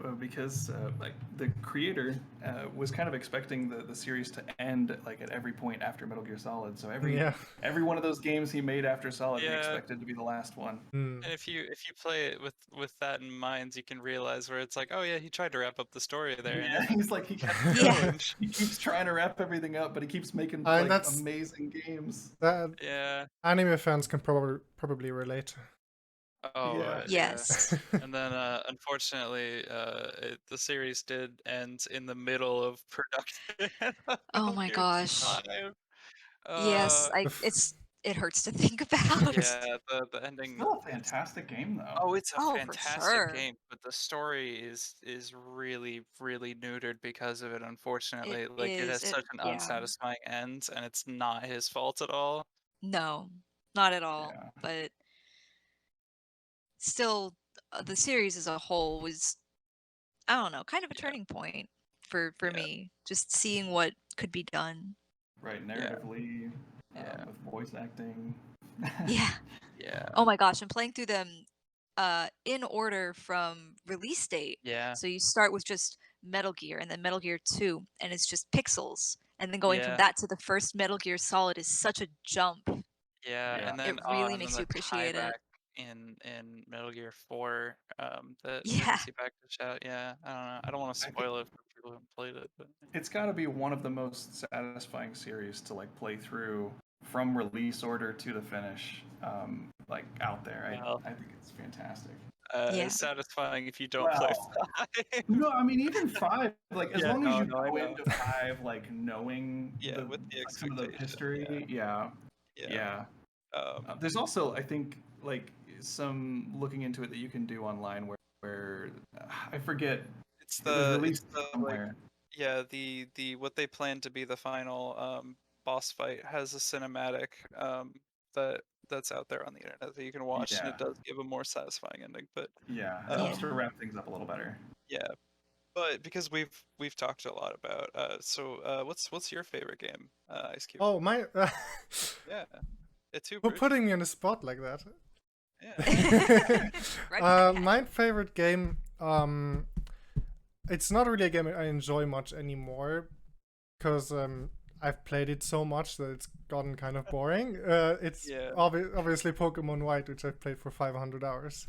Speaker 2: Mm.
Speaker 3: because like the creator was kind of expecting the series to end like at every point after Metal Gear Solid. So
Speaker 2: Yeah.
Speaker 3: every one of those games he made after Solid, he
Speaker 1: Yeah,
Speaker 3: expected to be the last one.
Speaker 2: Mm.
Speaker 1: and if you play it with that in mind, you can realize where it's like, oh yeah, he tried to wrap up the story there, and
Speaker 3: Yeah, he's like he kept
Speaker 4: Yeah.
Speaker 3: going. He keeps trying to wrap everything up, but he keeps making
Speaker 2: And
Speaker 3: like
Speaker 2: that's
Speaker 3: amazing games.
Speaker 2: that
Speaker 1: yeah.
Speaker 2: anime fans can probably relate.
Speaker 1: Oh,
Speaker 3: Yeah.
Speaker 1: yeah.
Speaker 4: Yes.
Speaker 1: And then, unfortunately, the series did end in the middle of production of
Speaker 4: Oh
Speaker 1: Metal
Speaker 4: my
Speaker 1: Gear
Speaker 4: gosh.
Speaker 1: 5.
Speaker 4: Yes,
Speaker 2: The f-
Speaker 4: it hurts to think about.
Speaker 1: Yeah, the ending.
Speaker 3: Still a fantastic game though.
Speaker 1: Oh, it's a
Speaker 4: Oh, for
Speaker 1: fantastic
Speaker 4: sure.
Speaker 1: game, but the story is really really neutered because of it.
Speaker 4: It
Speaker 1: Unfortunately, like it
Speaker 4: is
Speaker 1: has
Speaker 4: it
Speaker 1: such an
Speaker 4: yeah.
Speaker 1: unsatisfying end, and it's not his fault at all.
Speaker 4: No, not at all.
Speaker 3: Yeah.
Speaker 4: But still, the series as a whole was, I don't know, kind of a
Speaker 1: Yeah,
Speaker 4: turning point for
Speaker 1: yeah,
Speaker 4: me. Just seeing what could be done.
Speaker 3: Right,
Speaker 1: yeah,
Speaker 3: narratively,
Speaker 1: yeah,
Speaker 3: with voice acting.
Speaker 4: Yeah.
Speaker 1: yeah,
Speaker 4: Oh my gosh, I'm playing through them in order from release date.
Speaker 1: yeah,
Speaker 4: So you start with just Metal Gear and then Metal Gear 2 and it's just pixels. And then going from
Speaker 1: yeah.
Speaker 4: that to the first Metal Gear Solid is such a jump.
Speaker 1: Yeah,
Speaker 3: Yeah.
Speaker 4: It really
Speaker 1: and then
Speaker 4: makes you
Speaker 1: the
Speaker 4: appreciate
Speaker 1: tieback
Speaker 4: it.
Speaker 1: in Metal Gear 4, that
Speaker 4: Yeah.
Speaker 1: brings you back to shout. Yeah, I don't know. I don't want to
Speaker 3: I think
Speaker 1: spoil it for people who haven't played it, but
Speaker 3: it's got to be one of the most satisfying series to like play through from release order to the finish, like out there.
Speaker 1: well,
Speaker 3: I think it's fantastic.
Speaker 4: Yeah.
Speaker 1: satisfying if you don't play
Speaker 3: Well,
Speaker 1: 5.
Speaker 3: no, I mean even 5. Like as
Speaker 1: Yeah,
Speaker 3: long as
Speaker 1: no,
Speaker 3: you
Speaker 1: no, I
Speaker 3: go
Speaker 1: know.
Speaker 3: into 5 like knowing
Speaker 1: Yeah, with the
Speaker 3: like, some of the
Speaker 1: expectation.
Speaker 3: history,
Speaker 1: Yeah.
Speaker 3: yeah.
Speaker 1: Um,
Speaker 3: There's also, I think, like some looking into it that you can do online where I forget,
Speaker 1: it's
Speaker 3: it was
Speaker 1: the
Speaker 3: released
Speaker 1: like
Speaker 3: somewhere.
Speaker 1: yeah, the what they plan to be the final boss fight has a cinematic that that's out there on the internet that you can watch, and
Speaker 3: Yeah,
Speaker 1: it does give a more satisfying ending. But
Speaker 3: yeah, it helps
Speaker 1: um,
Speaker 3: to
Speaker 4: Yeah.
Speaker 3: wrap things up a little better.
Speaker 1: yeah, but because we've talked a lot about what's your favorite game, Ice Cube?
Speaker 2: Oh, my.
Speaker 1: Yeah, it's too
Speaker 2: For
Speaker 1: Bruce.
Speaker 2: putting me on the spot like that.
Speaker 1: Yeah.
Speaker 4: Right back at
Speaker 2: My
Speaker 4: you.
Speaker 2: favorite game, it's not really a game I enjoy much anymore, because I've played it so much that it's gotten kind of boring. It's
Speaker 1: Yeah.
Speaker 2: obviously Pokemon White, which I've played for 500 hours.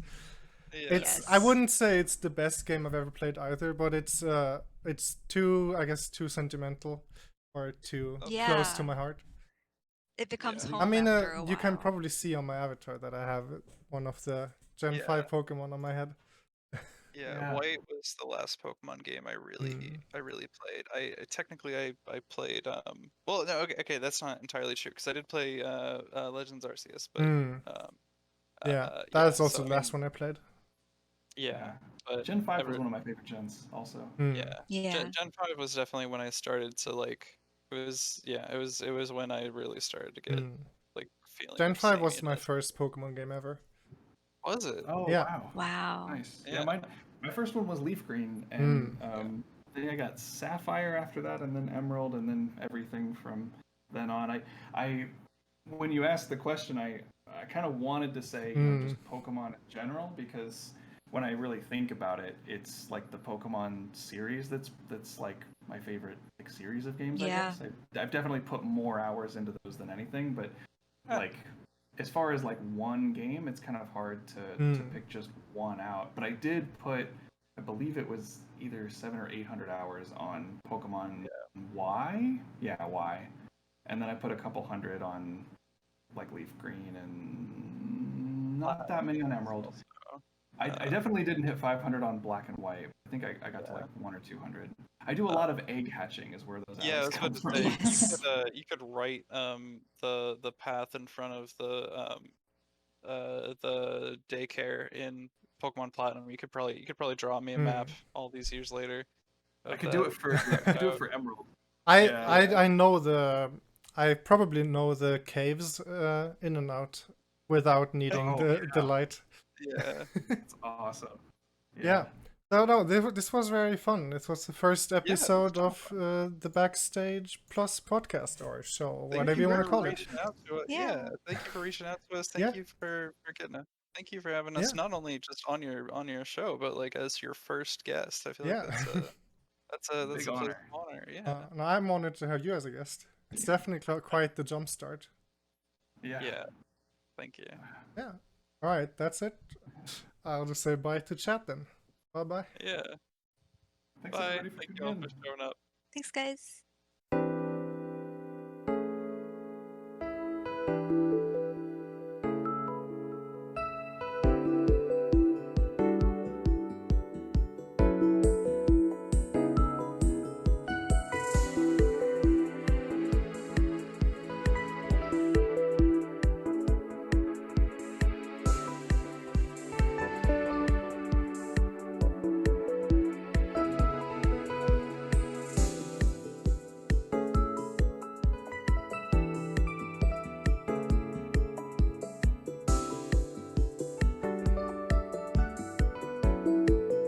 Speaker 1: Yeah.
Speaker 2: It's I
Speaker 4: Yes.
Speaker 2: wouldn't say it's the best game I've ever played either, but it's too, I guess, too sentimental or too
Speaker 1: Okay.
Speaker 2: close to
Speaker 4: Yeah.
Speaker 2: my heart.
Speaker 4: It becomes
Speaker 1: Yeah.
Speaker 2: I
Speaker 4: home
Speaker 2: mean,
Speaker 4: after a
Speaker 2: you can
Speaker 4: while.
Speaker 2: probably see on my avatar that I have one of the Gen
Speaker 1: Yeah.
Speaker 2: 5 Pokemon on my head.
Speaker 1: Yeah,
Speaker 3: Yeah.
Speaker 1: White was the last Pokemon game I
Speaker 2: Mm.
Speaker 1: really played. Technically I played well no okay that's not entirely true because I did play Legends Arceus, but
Speaker 2: Mm.
Speaker 1: um
Speaker 2: Yeah,
Speaker 1: yeah,
Speaker 2: that's
Speaker 1: so
Speaker 2: also
Speaker 1: I
Speaker 2: the
Speaker 1: mean
Speaker 2: last one I played.
Speaker 1: yeah,
Speaker 3: Yeah.
Speaker 1: but
Speaker 3: Gen 5 was
Speaker 1: ever
Speaker 3: one of my favorite gens also.
Speaker 1: yeah.
Speaker 2: Mm.
Speaker 4: Yeah.
Speaker 1: Gen 5 was definitely when I started to like it was when I really started to get
Speaker 2: Mm.
Speaker 1: like feeling
Speaker 2: Gen
Speaker 1: of
Speaker 2: 5 was my
Speaker 1: saminess.
Speaker 2: first Pokemon game ever.
Speaker 1: Was it?
Speaker 3: Oh
Speaker 2: Yeah.
Speaker 3: wow.
Speaker 4: Wow.
Speaker 3: Nice. Yeah,
Speaker 1: Yeah.
Speaker 3: my first one was Leaf Green, and
Speaker 2: Mm.
Speaker 3: I think I got Sapphire after that, and then Emerald, and then everything from then on. I when you asked the question, I kind of wanted to say, just
Speaker 2: Mm.
Speaker 3: Pokemon in general, because when I really think about it, it's like the Pokemon series that's like my favorite like series of games. I
Speaker 4: Yeah.
Speaker 3: guess I've definitely put more hours into those than anything, but
Speaker 1: Huh.
Speaker 3: like as far as like one game, it's kind of hard to
Speaker 2: Mm.
Speaker 3: pick just one out. But I did put, I believe it was either 700 or 800 hours on Pokemon Y. Yeah, Y. And then I put a couple hundred on like Leaf Green, and not that many on Emerald.
Speaker 1: Also,
Speaker 3: I definitely didn't hit 500 on Black and White. I think I got to like 1 or 200. I do a lot of egg hatching, is where those
Speaker 1: yeah, I
Speaker 3: hours
Speaker 1: was
Speaker 3: come
Speaker 1: about to
Speaker 3: from.
Speaker 1: say
Speaker 4: Yes.
Speaker 1: you could write the path in front of the daycare in Pokemon Platinum. You could probably draw me a
Speaker 2: Mm.
Speaker 1: map all these years later
Speaker 3: I
Speaker 1: of
Speaker 3: could do
Speaker 1: that.
Speaker 3: it for Emerald.
Speaker 2: I
Speaker 3: Yeah.
Speaker 2: I I know I probably know the caves in and out without needing
Speaker 3: Oh
Speaker 2: the
Speaker 3: yeah,
Speaker 2: light.
Speaker 1: Yeah.
Speaker 3: it's awesome.
Speaker 2: Yeah. No, this was very fun. It was the first
Speaker 1: Yeah, it was
Speaker 2: episode
Speaker 1: so
Speaker 2: of
Speaker 1: fun.
Speaker 2: the Backstage Plus podcast or show,
Speaker 1: Thank
Speaker 2: whatever
Speaker 1: you
Speaker 2: you want to
Speaker 1: for
Speaker 2: call it.
Speaker 1: reaching out to us.
Speaker 4: Yeah.
Speaker 1: Yeah, thank you for reaching out to us.
Speaker 2: Yeah,
Speaker 1: Thank you for getting us. Thank you for having
Speaker 2: yeah,
Speaker 1: us not only just on your show, but like as your first guest. I feel like
Speaker 2: yeah.
Speaker 1: that's
Speaker 3: Big
Speaker 1: a place
Speaker 3: honor.
Speaker 1: of honor. Yeah.
Speaker 2: And I'm honored to have you as a guest. It's definitely quite the jump start.
Speaker 3: Yeah.
Speaker 1: Yeah. Thank you.
Speaker 2: Yeah. All right, that's it. I'll just say bye to chat then. Bye bye.
Speaker 1: Yeah.
Speaker 3: Thanks
Speaker 1: Bye.
Speaker 3: everybody for
Speaker 1: Thank you
Speaker 3: tuning
Speaker 1: all
Speaker 3: in.
Speaker 1: for showing up.
Speaker 4: Thanks, guys.